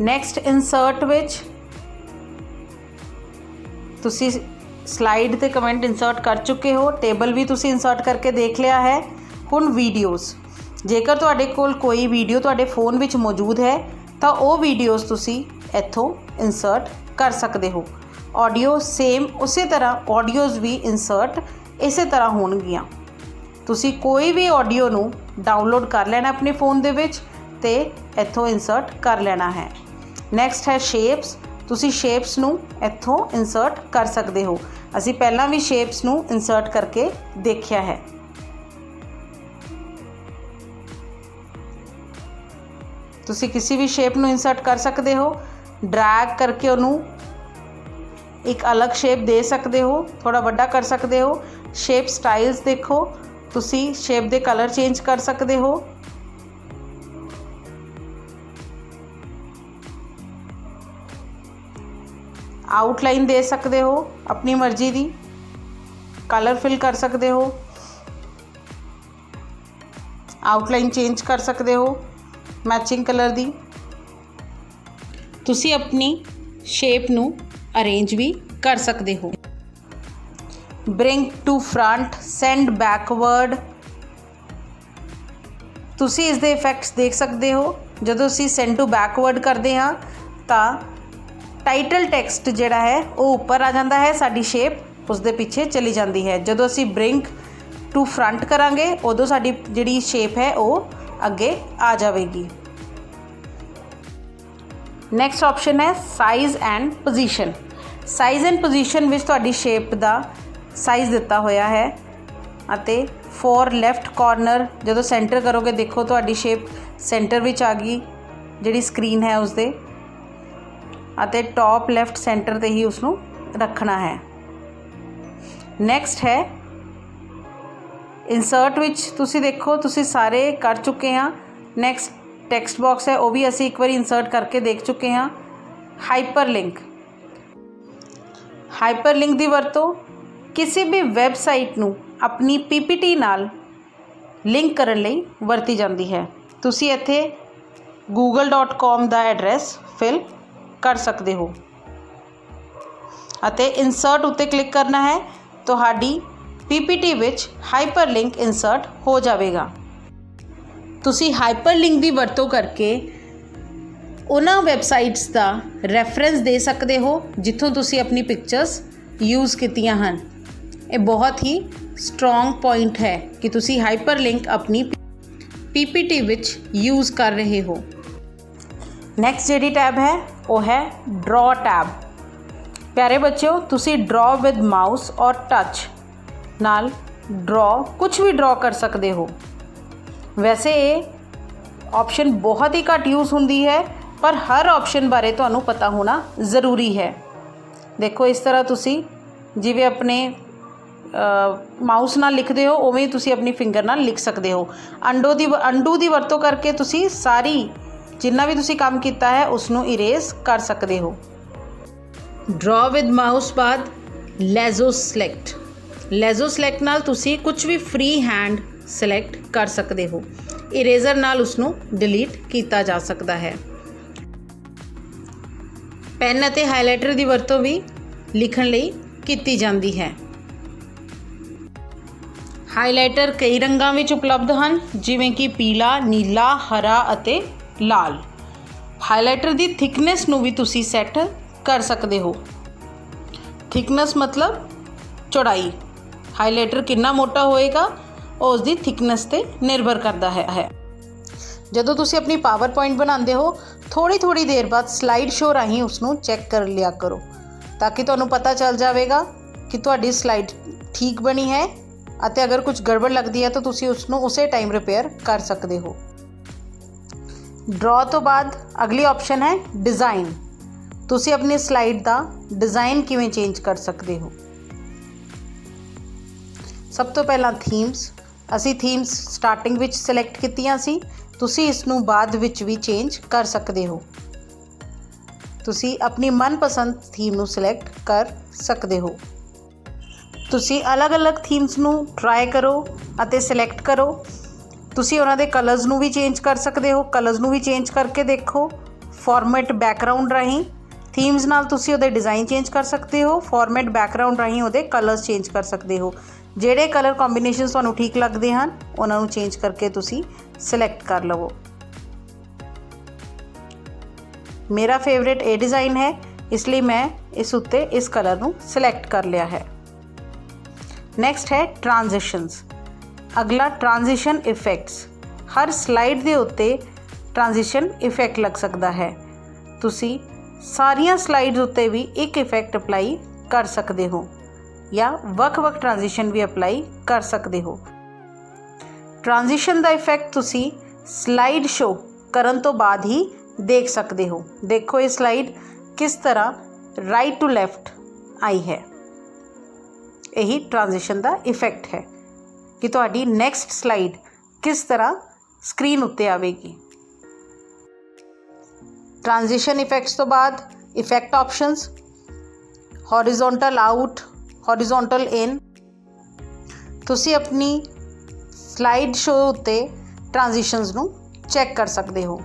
ਨੈਕਸਟ ਇਨਸਰਟ ਵਿੱਚ ਤੁਸੀਂ ਸਲਾਈਡ ਤੇ ਕਮੈਂਟ ਇਨਸਰਟ ਕਰ ਚੁੱਕੇ ਹੋ, ਟੇਬਲ ਵੀ ਤੁਸੀਂ ਇਨਸਰਟ ਕਰਕੇ ਦੇਖ ਲਿਆ ਹੈ। ਹੁਣ ਵੀਡੀਓਜ਼, ਜੇਕਰ ਤੁਹਾਡੇ ਕੋਲ ਕੋਈ ਵੀਡੀਓ ਤੁਹਾਡੇ फ़ोन ਵਿੱਚ ਮੌਜੂਦ ਹੈ ਤਾਂ ਉਹ ਵੀਡੀਓਜ਼ ਤੁਸੀਂ ਇੱਥੋਂ ਇਨਸਰਟ ਕਰ ਸਕਦੇ ਹੋ। ਆਡੀਓ ਸੇਮ ਉਸੇ ਤਰ੍ਹਾਂ ਆਡੀਓਜ਼ ਵੀ ਇਨਸਰਟ ਇਸੇ ਤਰ੍ਹਾਂ ਹੋਣਗੀਆਂ। ਤੁਸੀਂ ਕੋਈ ਵੀ ਆਡੀਓ ਨੂੰ ਡਾਊਨਲੋਡ ਕਰ ਲੈਣਾ ਆਪਣੇ फ़ोन ਦੇ ਵਿੱਚ ਤੇ ਇੱਥੋਂ ਇਨਸਰਟ ਕਰ ਲੈਣਾ ਹੈ। ਨੈਕਸਟ ਹੈ ਸ਼ੇਪਸ, ਤੁਸੀਂ ਸ਼ੇਪਸ ਨੂੰ ਇੱਥੋਂ ਇਨਸਰਟ ਕਰ ਸਕਦੇ ਹੋ। ਅਸੀਂ ਪਹਿਲਾਂ ਵੀ ਸ਼ੇਪਸ ਨੂੰ ਇਨਸਰਟ ਕਰਕੇ ਦੇਖਿਆ ਹੈ। ਤੁਸੀਂ ਕਿਸੇ ਵੀ ਸ਼ੇਪ ਨੂੰ ਇਨਸਰਟ ਕਰ ਸਕਦੇ ਹੋ, ਡਰੈਗ ਕਰਕੇ ਉਹਨੂੰ ਇੱਕ ਅਲੱਗ ਸ਼ੇਪ ਦੇ ਸਕਦੇ ਹੋ, ਥੋੜਾ ਵੱਡਾ ਕਰ ਸਕਦੇ ਹੋ। ਸ਼ੇਪ ਸਟਾਈਲਸ ਦੇਖੋ, ਤੁਸੀਂ ਸ਼ੇਪ ਦੇ ਕਲਰ ਚੇਂਜ ਕਰ ਸਕਦੇ ਹੋ। ਆਊਟਲਾਈਨ ਦੇ ਸਕਦੇ ਹੋ ਆਪਣੀ ਮਰਜ਼ੀ ਦੀ, ਕਲਰ ਫਿਲ ਕਰ ਸਕਦੇ ਹੋ, ਆਊਟਲਾਈਨ ਚੇਂਜ ਕਰ ਸਕਦੇ ਹੋ ਮੈਚਿੰਗ ਕਲਰ ਦੀ। ਤੁਸੀਂ ਆਪਣੀ ਸ਼ੇਪ ਨੂੰ ਅਰੇਂਜ ਵੀ ਕਰ ਸਕਦੇ ਹੋ। Bring to front, send backward, ਤੁਸੀਂ ਇਸ ਦੇ ਇਫੈਕਟਸ ਦੇਖ ਸਕਦੇ ਹੋ। ਜਦੋਂ ਅਸੀਂ ਸੈਂਡ ਟੂ ਬੈਕਵਰਡ ਕਰਦੇ ਹਾਂ ਤਾਂ ਟਾਈਟਲ ਟੈਕਸਟ ਜਿਹੜਾ ਹੈ ਉਹ ਉੱਪਰ ਆ ਜਾਂਦਾ ਹੈ, ਸਾਡੀ ਸ਼ੇਪ ਉਸ ਦੇ ਪਿੱਛੇ ਚਲੀ ਜਾਂਦੀ ਹੈ। ਜਦੋਂ ਅਸੀਂ ਬ੍ਰਿੰਗ ਟੂ ਫਰੰਟ ਕਰਾਂਗੇ ਉਦੋਂ ਸਾਡੀ ਜਿਹੜੀ ਸ਼ੇਪ ਹੈ ਉਹ ਅੱਗੇ ਆ ਜਾਵੇਗੀ। ਨੈਕਸਟ ਆਪਸ਼ਨ ਹੈ size and position. Size and position ਵਿੱਚ ਤੁਹਾਡੀ ਸ਼ੇਪ ਦਾ ਸਾਈਜ਼ ਦਿੱਤਾ ਹੋਇਆ ਹੈ ਅਤੇ ਫੋਰ ਲੈਫਟ ਕਾਰਨਰ, ਜਦੋਂ ਸੈਂਟਰ ਕਰੋਗੇ ਦੇਖੋ ਤੁਹਾਡੀ ਸ਼ੇਪ ਸੈਂਟਰ ਵਿੱਚ ਆ ਗਈ ਜਿਹੜੀ ਸਕਰੀਨ ਹੈ ਉਸਦੇ, ਅਤੇ ਟੌਪ ਲੈਫਟ ਸੈਂਟਰ 'ਤੇ ਹੀ ਉਸਨੂੰ ਰੱਖਣਾ ਹੈ। ਨੈਕਸਟ ਹੈ ਇਨਸਰਟ ਵਿੱਚ, ਤੁਸੀਂ ਦੇਖੋ ਤੁਸੀਂ ਸਾਰੇ ਕਰ ਚੁੱਕੇ ਹਾਂ। ਨੈਕਸਟ ਟੈਕਸਟ ਬਾਕਸ ਹੈ, ਉਹ ਵੀ ਅਸੀਂ ਇੱਕ ਵਾਰੀ ਇਨਸਰਟ ਕਰਕੇ ਦੇਖ ਚੁੱਕੇ ਹਾਂ। ਹਾਈਪਰਲਿੰਕ, ਹਾਈਪਰਲਿੰਕ ਦੀ ਵਰਤੋਂ ਕਿਸੇ ਵੀ ਵੈਬਸਾਈਟ ਨੂੰ ਆਪਣੀ PPT ਨਾਲ ਲਿੰਕ ਕਰਨ ਲਈ ਵਰਤੀ ਜਾਂਦੀ ਹੈ। ਤੁਸੀਂ ਇੱਥੇ google.com ਦਾ ਐਡਰੈਸ ਫਿਲ ਕਰ ਸਕਦੇ ਹੋ ਅਤੇ ਇਨਸਰਟ ਉੱਤੇ ਕਲਿੱਕ ਕਰਨਾ ਹੈ। ਤੁਹਾਡੀ PPT ਵਿੱਚ ਹਾਈਪਰਲਿੰਕ ਇਨਸਰਟ ਹੋ ਜਾਵੇਗਾ। ਤੁਸੀਂ ਹਾਈਪਰਲਿੰਕ ਦੀ ਵਰਤੋਂ ਕਰਕੇ ਉਹਨਾਂ ਵੈਬਸਾਈਟਸ ਦਾ ਰੈਫਰੈਂਸ ਦੇ ਸਕਦੇ ਹੋ ਜਿੱਥੋਂ ਤੁਸੀਂ ਆਪਣੀ ਪਿਕਚਰਸ ਯੂਜ਼ ਕੀਤੀਆਂ ਹਨ। ਇਹ ਬਹੁਤ ਹੀ ਸਟਰੋਂਗ ਪੁਆਇੰਟ ਹੈ ਕਿ ਤੁਸੀਂ ਹਾਈਪਰਲਿੰਕ ਆਪਣੀ PPT ਵਿੱਚ ਯੂਜ਼ ਕਰ ਰਹੇ ਹੋ। ਨੈਕਸਟ ਜਿਹੜੀ ਟੈਬ ਹੈ ਉਹ ਹੈ ਡਰਾ ਟੈਬ। ਪਿਆਰੇ ਬੱਚਿਓ, ਤੁਸੀਂ ਡਰਾ ਵਿਦ ਮਾਊਸ ਔਰ ਟੱਚ ਨਾਲ ਡਰਾ ਕੁਝ ਵੀ ਡਰਾ ਕਰ ਸਕਦੇ ਹੋ। ਵੈਸੇ ਇਹ ਆਪਸ਼ਨ ਬਹੁਤ ਹੀ ਘੱਟ ਯੂਜ਼ ਹੁੰਦੀ ਹੈ, ਪਰ ਹਰ ਆਪਸ਼ਨ ਬਾਰੇ ਤੁਹਾਨੂੰ ਪਤਾ ਹੋਣਾ ਜ਼ਰੂਰੀ ਹੈ। ਦੇਖੋ ਇਸ ਤਰ੍ਹਾਂ ਤੁਸੀਂ ਜਿਵੇਂ ਆਪਣੇ ਮਾਊਸ ਨਾਲ ਲਿਖਦੇ ਹੋ ਉਵੇਂ ਹੀ ਤੁਸੀਂ ਆਪਣੀ ਫਿੰਗਰ ਨਾਲ ਲਿਖ ਸਕਦੇ ਹੋ। ਅੰਡੂ ਦੀ ਵਰਤੋਂ ਕਰਕੇ ਤੁਸੀਂ ਸਾਰੀ ਜਿੰਨਾ ਵੀ ਤੁਸੀਂ ਕੰਮ ਕੀਤਾ ਹੈ ਉਸ ਨੂੰ ਇਰੇਜ਼ ਕਰ ਸਕਦੇ ਹੋ। ਡਰਾ ਵਿਦ ਮਾਊਸ ਬਾਅਦ ਲੈਜ਼ੋ ਸਿਲੈਕਟ। ਲੈਜ਼ੋ ਸਿਲੈਕਟ ਨਾਲ ਤੁਸੀਂ ਕੁਝ ਵੀ ਫ੍ਰੀ ਹੈਂਡ ਸਿਲੈਕਟ ਕਰ ਸਕਦੇ ਹੋ। ਇਰੇਜ਼ਰ ਨਾਲ ਉਸ ਨੂੰ ਡਿਲੀਟ ਕੀਤਾ ਜਾ ਸਕਦਾ ਹੈ। ਪੈਨ ਅਤੇ ਹਾਈਲਾਈਟਰ ਦੀ ਵਰਤੋਂ ਵੀ ਲਿਖਣ ਲਈ ਕੀਤੀ ਜਾਂਦੀ ਹੈ। ਹਾਈਲਾਈਟਰ ਕਈ ਰੰਗਾਂ ਵਿੱਚ ਉਪਲਬਧ ਹਨ, ਜਿਵੇਂ ਕਿ ਪੀਲਾ, ਨੀਲਾ, ਹਰਾ ਅਤੇ ਲਾਲ। ਹਾਈਲਾਈਟਰ ਦੀ ਥਿਕਨੈਸ ਨੂੰ ਵੀ ਤੁਸੀਂ ਸੈੱਟ ਕਰ ਸਕਦੇ ਹੋ। ਥਿਕਨੈਸ ਮਤਲਬ ਚੌੜਾਈ। ਹਾਈਲਾਈਟਰ ਕਿੰਨਾ ਮੋਟਾ ਹੋਏਗਾ ਉਹ ਉਸ ਦੀ ਥਿਕਨੈਸ 'ਤੇ ਨਿਰਭਰ ਕਰਦਾ ਹੈ। ਜਦੋਂ ਤੁਸੀਂ ਆਪਣੀ ਪਾਵਰ ਪੁਆਇੰਟ ਬਣਾਉਂਦੇ ਹੋ ਥੋੜ੍ਹੀ ਦੇਰ ਬਾਅਦ ਸਲਾਈਡ ਸ਼ੋ ਰਾਹੀਂ ਉਸ ਨੂੰ ਚੈੱਕ ਕਰ ਲਿਆ ਕਰੋ, ਤਾਂ ਕਿ ਤੁਹਾਨੂੰ ਪਤਾ ਚੱਲ ਜਾਵੇਗਾ ਕਿ ਤੁਹਾਡੀ ਸਲਾਈਡ ਠੀਕ ਬਣੀ ਹੈ, ਅਤੇ ਅਗਰ ਕੁਝ ਗੜਬੜ ਲੱਗਦੀ ਹੈ ਤਾਂ ਤੁਸੀਂ ਉਸ ਨੂੰ ਉਸੇ ਟਾਈਮ ਰਿਪੇਅਰ ਕਰ ਸਕਦੇ ਹੋ। ਡਰਾ ਤੋਂ ਬਾਅਦ ਅਗਲੀ ਆਪਸ਼ਨ ਹੈ ਡਿਜ਼ਾਈਨ। ਤੁਸੀਂ ਆਪਣੀ ਸਲਾਈਡ ਦਾ ਡਿਜ਼ਾਈਨ ਕਿਵੇਂ ਚੇਂਜ ਕਰ ਸਕਦੇ ਹੋ। ਸਭ ਤੋਂ ਪਹਿਲਾਂ ਥੀਮਸ। ਅਸੀਂ ਥੀਮਸ ਸਟਾਰਟਿੰਗ ਵਿੱਚ ਸਿਲੈਕਟ ਕੀਤੀਆਂ ਸੀ, ਤੁਸੀਂ ਇਸ ਨੂੰ ਬਾਅਦ ਵਿੱਚ ਵੀ ਚੇਂਜ ਕਰ ਸਕਦੇ ਹੋ। ਤੁਸੀਂ ਆਪਣੀ ਮਨਪਸੰਦ ਥੀਮ ਨੂੰ ਸਿਲੈਕਟ ਕਰ ਸਕਦੇ ਹੋ। ਤੁਸੀਂ ਅਲੱਗ-ਅਲੱਗ ਥੀਮਸ ਨੂੰ ਟਰਾਈ ਕਰੋ ਅਤੇ ਸਿਲੈਕਟ ਕਰੋ। ਤੁਸੀਂ ਉਹਨਾਂ ਦੇ ਕਲਰਸ ਨੂੰ ਵੀ ਚੇਂਜ ਕਰ ਸਕਦੇ ਹੋ, ਕਲਰਸ ਨੂੰ ਵੀ ਚੇਂਜ ਕਰਕੇ ਦੇਖੋ। ਫਾਰਮੈਟ ਬੈਕਗਰਾਊਂਡ ਰਾਹੀਂ ਥੀਮਸ ਨਾਲ ਤੁਸੀਂ ਉਹਦੇ ਡਿਜ਼ਾਈਨ ਚੇਂਜ ਕਰ ਸਕਦੇ ਹੋ, ਫਾਰਮੈਟ ਬੈਕਗਰਾਊਂਡ ਰਾਹੀਂ ਉਹਦੇ ਕਲਰਸ ਚੇਂਜ ਕਰ ਸਕਦੇ ਹੋ। ਜਿਹੜੇ ਕਲਰ ਕੰਬੀਨੇਸ਼ਨਸ ਤੁਹਾਨੂੰ ਠੀਕ ਲੱਗਦੇ ਹਨ ਉਹਨਾਂ ਨੂੰ ਚੇਂਜ ਕਰਕੇ ਤੁਸੀਂ ਸਿਲੈਕਟ ਕਰ ਲਵੋ। ਮੇਰਾ ਫੇਵਰੇਟ ਇਹ ਡਿਜ਼ਾਈਨ ਹੈ, ਇਸ ਲਈ ਮੈਂ ਇਸ ਉੱਤੇ ਇਸ ਕਲਰ ਨੂੰ ਸਿਲੈਕਟ ਕਰ ਲਿਆ ਹੈ। ਨੈਕਸਟ ਹੈ ਟ੍ਰਾਂਜੀਸ਼ਨਸ। ਅਗਲਾ ਟ੍ਰਾਂਜੀਸ਼ਨ ਇਫੈਕਟਸ। ਹਰ ਸਲਾਈਡ ਦੇ ਉੱਤੇ ਟ੍ਰਾਂਜੀਸ਼ਨ ਇਫੈਕਟ ਲੱਗ ਸਕਦਾ ਹੈ। ਤੁਸੀਂ ਸਾਰੀਆਂ ਸਲਾਈਡਸ ਉੱਤੇ ਵੀ ਇੱਕ ਇਫੈਕਟ ਅਪਲਾਈ ਕਰ ਸਕਦੇ ਹੋ ਜਾਂ ਵੱਖ-ਵੱਖ ਟ੍ਰਾਂਜੀਸ਼ਨ ਵੀ ਅਪਲਾਈ ਕਰ ਸਕਦੇ ਹੋ। ਟ੍ਰਾਂਜੀਸ਼ਨ ਦਾ ਇਫੈਕਟ ਤੁਸੀਂ ਸਲਾਈਡ ਸ਼ੋ ਕਰਨ ਤੋਂ ਬਾਅਦ ਹੀ ਦੇਖ ਸਕਦੇ ਹੋ। ਦੇਖੋ ਇਹ ਸਲਾਈਡ ਕਿਸ ਤਰ੍ਹਾਂ ਰਾਈਟ ਟੂ ਲੈਫਟ ਆਈ ਹੈ। ਇਹੀ ਟ੍ਰਾਂਜੀਸ਼ਨ ਦਾ ਇਫੈਕਟ ਹੈ ਕਿ ਤੁਹਾਡੀ ਨੈਕਸਟ ਸਲਾਈਡ ਕਿਸ ਤਰ੍ਹਾਂ ਸਕਰੀਨ ਉੱਤੇ ਆਵੇਗੀ। ਟ੍ਰਾਂਜੀਸ਼ਨ ਇਫੈਕਟਸ ਤੋਂ ਬਾਅਦ ਇਫੈਕਟ ਆਪਸ਼ਨਸ, ਹੌਰੀਜ਼ੋਂਟਲ ਆਊਟ, ਹੌਰੀਜ਼ੋਂਟਲ ਇਨ। ਤੁਸੀਂ ਆਪਣੀ ਸਲਾਈਡ ਸ਼ੋ ਉੱਤੇ ਟ੍ਰਾਂਜੀਸ਼ਨਸ ਨੂੰ ਚੈੱਕ ਕਰ ਸਕਦੇ ਹੋ।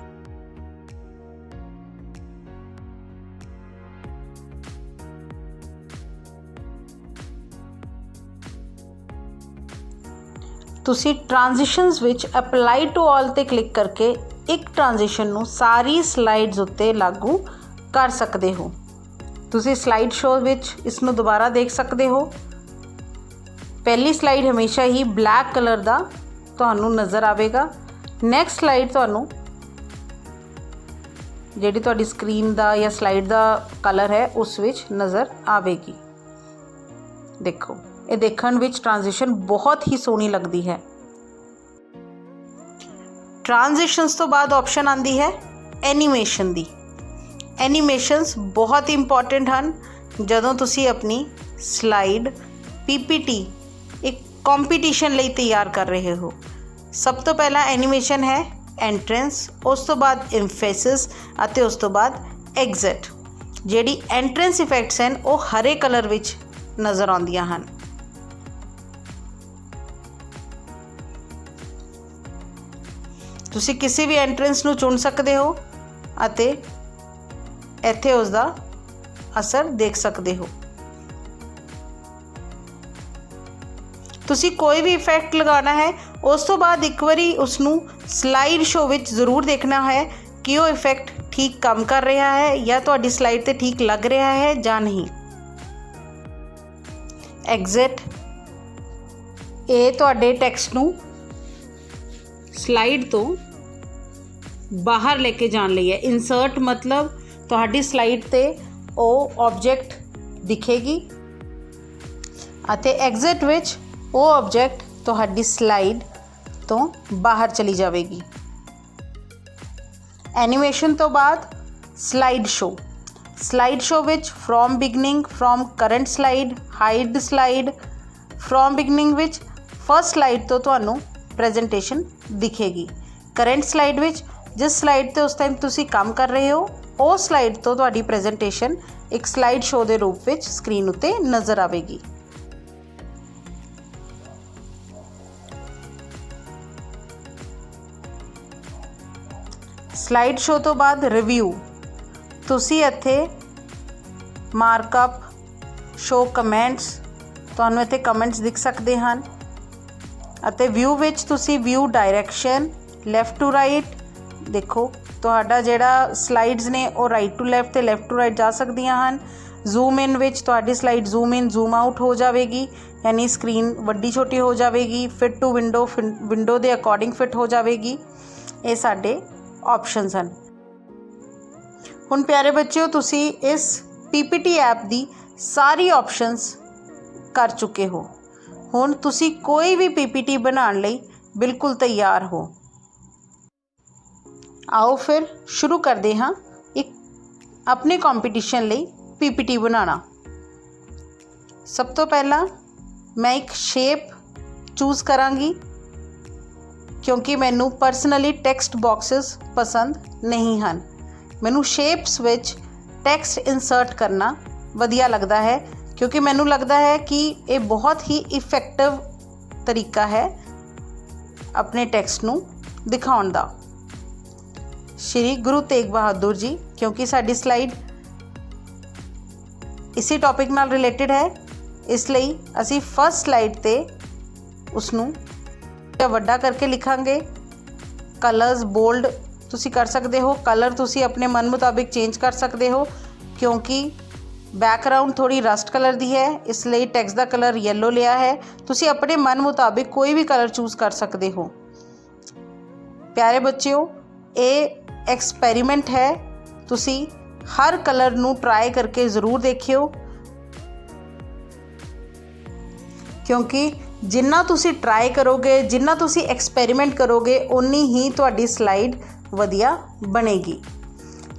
ਤੁਸੀਂ ਟ੍ਰਾਂਜੀਸ਼ਨਸ ਵਿੱਚ ਅਪਲਾਈ ਟੂ ਆਲ 'ਤੇ ਕਲਿੱਕ ਕਰਕੇ ਇੱਕ ਟ੍ਰਾਂਜੀਸ਼ਨ ਨੂੰ ਸਾਰੀ ਸਲਾਈਡਸ ਉੱਤੇ ਲਾਗੂ ਕਰ ਸਕਦੇ ਹੋ। ਤੁਸੀਂ ਸਲਾਈਡ ਸ਼ੋ ਵਿੱਚ ਇਸ ਨੂੰ ਦੁਬਾਰਾ ਦੇਖ ਸਕਦੇ ਹੋ। ਪਹਿਲੀ ਸਲਾਈਡ ਹਮੇਸ਼ਾ ਹੀ ਬਲੈਕ ਕਲਰ ਦਾ ਤੁਹਾਨੂੰ ਨਜ਼ਰ ਆਵੇਗਾ। ਨੈਕਸਟ ਸਲਾਈਡ ਤੁਹਾਨੂੰ ਜਿਹੜੀ ਤੁਹਾਡੀ ਸਕਰੀਨ ਦਾ ਜਾਂ ਸਲਾਈਡ ਦਾ ਕਲਰ ਹੈ ਉਸ ਵਿੱਚ ਨਜ਼ਰ ਆਵੇਗੀ। ਦੇਖੋ ਇਹ ਦੇਖਣ ਵਿੱਚ ਟ੍ਰਾਂਜੀਸ਼ਨ ਬਹੁਤ ਹੀ ਸੋਹਣੀ ਲੱਗਦੀ ਹੈ। ਟ੍ਰਾਂਜੀਸ਼ਨਸ ਤੋਂ ਬਾਅਦ ਆਪਸ਼ਨ ਆਉਂਦੀ ਹੈ ਐਨੀਮੇਸ਼ਨ ਦੀ। ਐਨੀਮੇਸ਼ਨਸ ਬਹੁਤ ਇੰਪੋਰਟੈਂਟ ਹਨ ਜਦੋਂ ਤੁਸੀਂ ਆਪਣੀ ਸਲਾਈਡ PPT ਇੱਕ ਕੰਪੀਟੀਸ਼ਨ ਲਈ ਤਿਆਰ ਕਰ ਰਹੇ ਹੋ। ਸਭ ਤੋਂ ਪਹਿਲਾਂ ਐਨੀਮੇਸ਼ਨ ਹੈ ਐਂਟਰੈਂਸ, ਉਸ ਤੋਂ ਬਾਅਦ ਇੰਫੈਸਿਸ ਅਤੇ ਉਸ ਤੋਂ ਬਾਅਦ ਐਗਜ਼ਿਟ। ਜਿਹੜੀ ਐਂਟਰੈਂਸ ਇਫੈਕਟਸ ਹਨ ਉਹ ਹਰੇ ਕਲਰ ਵਿੱਚ ਨਜ਼ਰ ਆਉਂਦੀਆਂ ਹਨ। ਤੁਸੀਂ ਕਿਸੇ ਵੀ ਐਂਟਰੈਂਸ ਨੂੰ ਚੁਣ ਸਕਦੇ ਹੋ ਅਤੇ ਇੱਥੇ ਉਸ ਦਾ ਅਸਰ ਦੇਖ ਸਕਦੇ ਹੋ। ਤੁਸੀਂ ਕੋਈ ਵੀ ਇਫੈਕਟ ਲਗਾਉਣਾ ਹੈ ਉਸ ਤੋਂ ਬਾਅਦ ਇੱਕ ਵਾਰੀ ਉਸ ਨੂੰ ਸਲਾਈਡ ਸ਼ੋ ਵਿੱਚ ਜ਼ਰੂਰ ਦੇਖਣਾ ਹੈ ਕਿ ਉਹ ਇਫੈਕਟ ਠੀਕ ਕੰਮ ਕਰ ਰਿਹਾ ਹੈ ਜਾਂ ਤੁਹਾਡੀ ਸਲਾਈਡ 'ਤੇ ਠੀਕ ਲੱਗ ਰਿਹਾ ਹੈ ਜਾਂ ਨਹੀਂ। ਐਗਜ਼ਿਟ, ਇਹ ਤੁਹਾਡੇ ਟੈਕਸਟ ਨੂੰ ਸਲਾਈਡ ਤੋਂ ਬਾਹਰ ਲੈ ਕੇ ਜਾਣ ਲਈ ਹੈ। ਇਨਸਰਟ ਮਤਲਬ ਤੁਹਾਡੀ ਸਲਾਈਡ 'ਤੇ ਉਹ ਆਬਜੈਕਟ ਦਿਖੇਗੀ ਅਤੇ ਐਗਜ਼ਿਟ ਵਿੱਚ ਉਹ ਆਬਜੈਕਟ ਤੁਹਾਡੀ ਸਲਾਈਡ ਤੋਂ ਬਾਹਰ ਚਲੀ ਜਾਵੇਗੀ। ਐਨੀਮੇਸ਼ਨ ਤੋਂ ਬਾਅਦ ਸਲਾਈਡ ਸ਼ੋ। ਸਲਾਈਡ ਸ਼ੋ ਵਿੱਚ from beginning, from current slide, hide slide. From beginning ਵਿੱਚ ਫਸਟ ਸਲਾਈਡ ਤੋਂ ਤੁਹਾਨੂੰ ਪ੍ਰੈਜੈਂਟੇਸ਼ਨ ਦਿਖੇਗੀ। ਕਰੰਟ ਸਲਾਈਡ ਵਿੱਚ ਜਿਸ ਸਲਾਈਡ 'ਤੇ ਉਸ ਟਾਈਮ ਤੁਸੀਂ ਕੰਮ ਕਰ ਰਹੇ ਹੋ ਉਹ ਸਲਾਈਡ ਤੋਂ ਤੁਹਾਡੀ ਪ੍ਰੈਜੈਂਟੇਸ਼ਨ ਇੱਕ ਸਲਾਈਡ ਸ਼ੋ ਦੇ ਰੂਪ ਵਿੱਚ ਸਕਰੀਨ ਉੱਤੇ ਨਜ਼ਰ ਆਵੇਗੀ। ਸਲਾਈਡ ਸ਼ੋ ਤੋਂ ਬਾਅਦ ਰਿਵਿਊ। ਤੁਸੀਂ ਇੱਥੇ ਮਾਰਕਅਪ, ਸ਼ੋ ਕਮੈਂਟਸ, ਤੁਹਾਨੂੰ ਇੱਥੇ ਕਮੈਂਟਸ ਦਿਖ ਸਕਦੇ ਹਨ ਅਤੇ ਵਿਊ ਵਿੱਚ ਤੁਸੀਂ view direction, left to right. ਦੇਖੋ ਤੁਹਾਡਾ ਜਿਹੜਾ ਸਲਾਈਡਸ ਨੇ ਉਹ ਰਾਈਟ ਟੂ ਲੈਫਟ ਅਤੇ ਲੈਫਟ ਟੂ ਰਾਈਟ ਜਾ ਸਕਦੀਆਂ ਹਨ। ਜ਼ੂਮ ਇਨ ਵਿੱਚ ਤੁਹਾਡੀ slide zoom in zoom out ਹੋ ਜਾਵੇਗੀ, ਯਾਨੀ ਸਕਰੀਨ ਵੱਡੀ ਛੋਟੀ ਹੋ ਜਾਵੇਗੀ। ਫਿਟ ਟੂ ਵਿੰਡੋ, ਵਿੰਡੋ ਦੇ ਅਕੋਰਡਿੰਗ ਫਿਟ ਹੋ ਜਾਵੇਗੀ। ਇਹ ਸਾਡੇ ਆਪਸ਼ਨਸ ਹਨ। ਹੁਣ ਪਿਆਰੇ ਬੱਚਿਓ, ਤੁਸੀਂ ਇਸ PPT ਐਪ ਦੀ ਸਾਰੀ ਆਪਸ਼ਨਸ ਕਰ ਚੁੱਕੇ ਹੋ। ਹੁਣ ਤੁਸੀਂ ਕੋਈ ਵੀ PPT ਬਣਾਉਣ ਲਈ ਬਿਲਕੁਲ ਤਿਆਰ ਹੋ। ਆਓ ਫਿਰ ਸ਼ੁਰੂ ਕਰਦੇ ਹਾਂ ਇੱਕ ਆਪਣੇ ਕੰਪੀਟੀਸ਼ਨ ਲਈ PPT ਬਣਾਉਣਾ। ਸਭ ਤੋਂ ਪਹਿਲਾਂ ਮੈਂ ਇੱਕ ਸ਼ੇਪ ਚੂਜ਼ ਕਰਾਂਗੀ ਕਿਉਂਕਿ ਮੈਨੂੰ ਪਰਸਨਲੀ ਟੈਕਸਟ ਬਾਕਸਿਸ ਪਸੰਦ ਨਹੀਂ ਹਨ। ਮੈਨੂੰ ਸ਼ੇਪਸ ਵਿੱਚ ਟੈਕਸਟ ਇਨਸਰਟ ਕਰਨਾ ਵਧੀਆ ਲੱਗਦਾ ਹੈ क्योंकि मैनू लगता है कि ये बहुत ही इफेक्टिव तरीका है अपने टैक्सट नू दिखाउण दा। श्री गुरु तेग बहादुर जी, क्योंकि साडी स्लाइड इसी टॉपिक नाल रिलेटेड है, इसलिए असी फर्स्ट स्लाइड ते उसनू वड्डा करके लिखांगे। कलर्स बोल्ड तुसी कर सकते हो, कलर तुसी अपने मन मुताबिक चेंज कर सकते हो, क्योंकि बैकग्राउंड थोड़ी रस्ट कलर दी है, इसलिए टैक्स्ट का कलर येलो लिया है। तुसी अपने मन मुताबिक कोई भी कलर चूज़ कर सकते हो। प्यारे बच्चों, ये एक्सपेरीमेंट है, तुसी हर कलर नू ट्राई करके ज़रूर देखियो, क्योंकि जिन्ना तुसी ट्राई करोगे, जिन्ना तुसी एक्सपेरीमेंट करोगे, उन्नी ही तुहाडी स्लाइड वधिया बनेगी।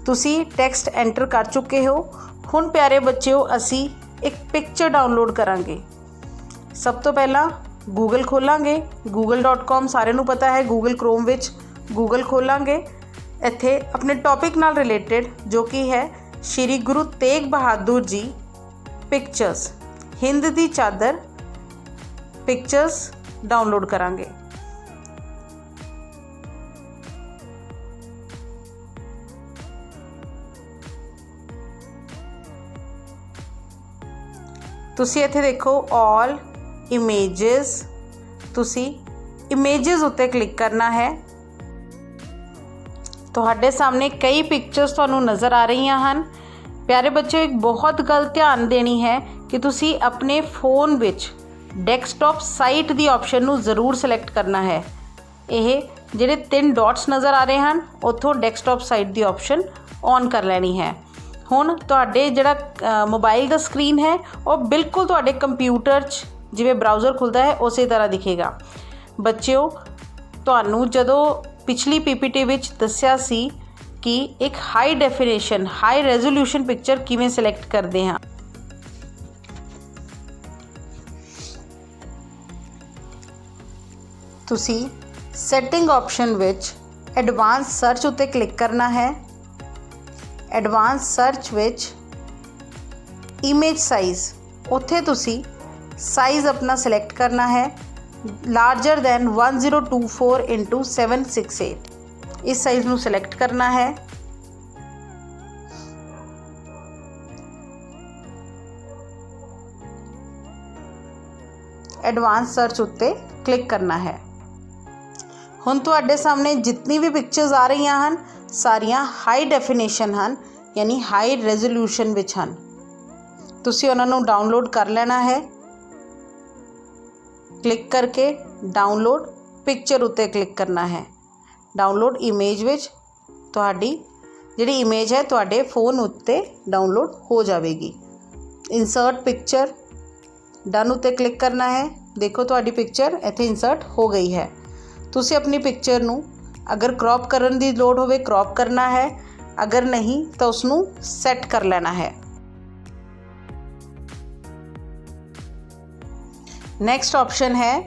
तुसी टैक्सट एंटर कर चुके हो। हुण प्यारे बच्चों, असी एक पिक्चर डाउनलोड करांगे। सब तो पहला गूगल खोलांगे, google.com सारे नू पता है। गूगल क्रोम विच गूगल खोलांगे, इत्थे अपने टॉपिक नाल रिलेटेड जो कि है श्री गुरु तेग बहादुर जी पिक्चर्स, हिंद दी चादर पिक्चर्स डाउनलोड करांगे। तुसी इत्थे देखो ऑल इमेजेस, तुसी इमेजेस उत्ते क्लिक करना है। तुहाडे सामने कई पिक्चर्स तुहानू नज़र आ रही हैं। प्यारे बच्चों, एक बहुत गल ध्यान देनी है कि तुसी अपने phone which desktop site the option नू ज़रूर सिलेक्ट करना है। ये जिहड़े 3 डॉट्स नज़र आ रहे हैं, उत्थों desktop site the option on कर लैनी है। हुण तुहाडे जिहड़ा मोबाइल दा स्क्रीन है वो बिल्कुल तुहाडे कंप्यूटर च जिवें ब्राउज़र खुलदा है उस तरह दिखेगा। बच्चों, तुहानू जदों पिछली पीपीटी विच दस्सिया सी कि एक high definition high resolution picture किवें सिलेक्ट करते हैं। तुसी setting option which advance search उत्ते क्लिक करना है। एडवांस सर्च विच इमेज साइज़, उत्थे तुसी साइज़ अपना सिलेक्ट करना है, लार्जर दैन 1024x768, इस साइज़ नू सिलेक्ट करना है। एडवांस सर्च उत्ते क्लिक करना है। हुण तुहाडे सामने जितनी भी पिक्चर्स आ रही हैं सारियां हाई डेफिनेशन हैं, यानी हाई रेजोल्यूशन विच हैं। तुसी उन्हां नूं डाउनलोड कर लेना है। क्लिक करके डाउनलोड पिक्चर उत्ते क्लिक करना है। डाउनलोड इमेज विच तुहाडी जिहड़ी इमेज है तुहाडे फोन उत्ते डाउनलोड हो जाएगी। इंसर्ट पिक्चर डन उत्ते क्लिक करना है। देखो तुहाडी पिक्चर इत्थे इंसर्ट हो गई है। तुसी अपनी पिक्चर नूं अगर क्रॉप करन दी लोड़ होवे क्रॉप करना है, अगर नहीं तो उसनूं सैट कर लेना है। नैक्सट ऑप्शन है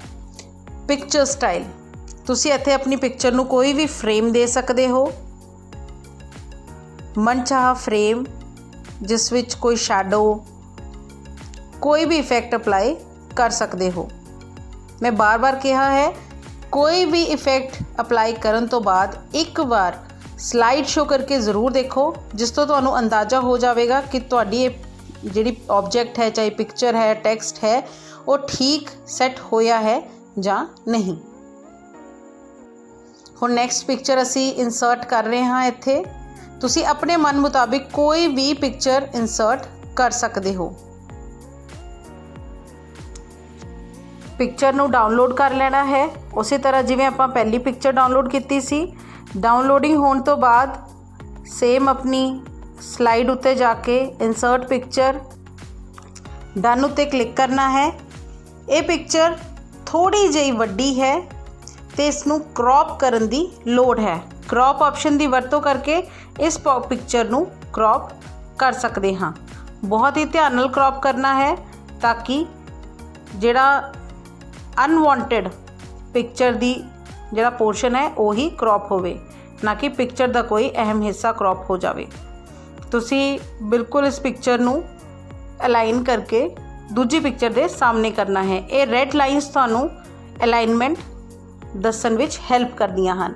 पिक्चर स्टाइल। तुसी इत्थे अपनी पिक्चर नूं कोई भी फ्रेम दे सकते हो, मनचाहा फ्रेम जिस विच कोई शैडो कोई भी इफेक्ट अप्लाई कर सकते हो। मैं बार बार कहा है, कोई भी इफेक्ट अप्लाई करन तो बाद एक बार स्लाइड शो करके ज़रूर देखो, जिस तो तुहानू अंदाज़ा हो जाएगा कि तुहाडी जिहड़ी ऑब्जेक्ट है, चाहे पिक्चर है, टैक्सट है, वो ठीक सैट होया है जां नहीं। हुण नैक्सट पिक्चर असी इंसर्ट कर रहे हैं। इत्थे तुसी अपने मन मुताबिक कोई भी पिक्चर इंसर्ट कर सकते हो। पिक्चर नू डाउनलोड कर लेना है, उसी तरह जिवें आपां पहली पिक्चर डाउनलोड की सी। डाउनलोडिंग होने तो बाद सेम अपनी स्लाइड उत्ते जाके इंसर्ट पिक्चर डन उत्ते क्लिक करना है। ये पिक्चर थोड़ी जी वड्डी है तो इसनू क्रॉप करन दी लोड़ है। क्रॉप ऑप्शन की वरतों करके इस पिक्चर नू क्रॉप कर सकते हाँ। बहुत ही ध्यान नाल क्रॉप करना है ताकि जिहड़ा अनवांटेड पिक्चर दी जिहड़ा पोर्शन है वही क्रॉप होवे, ना कि पिक्चर का कोई अहम हिस्सा क्रॉप हो जाए। तुसी बिल्कुल इस पिक्चर नू ਅਲਾਈਨ ਕਰਕੇ ਦੂਜੀ ਪਿਕਚਰ ਦੇ ਸਾਹਮਣੇ ਕਰਨਾ ਹੈ। ਇਹ ਰੈੱਡ ਲਾਈਨਸ ਤੁਹਾਨੂੰ ਅਲਾਈਨਮੈਂਟ ਦੱਸਣ ਵਿੱਚ ਹੈਲਪ ਕਰਦੀਆਂ ਹਨ।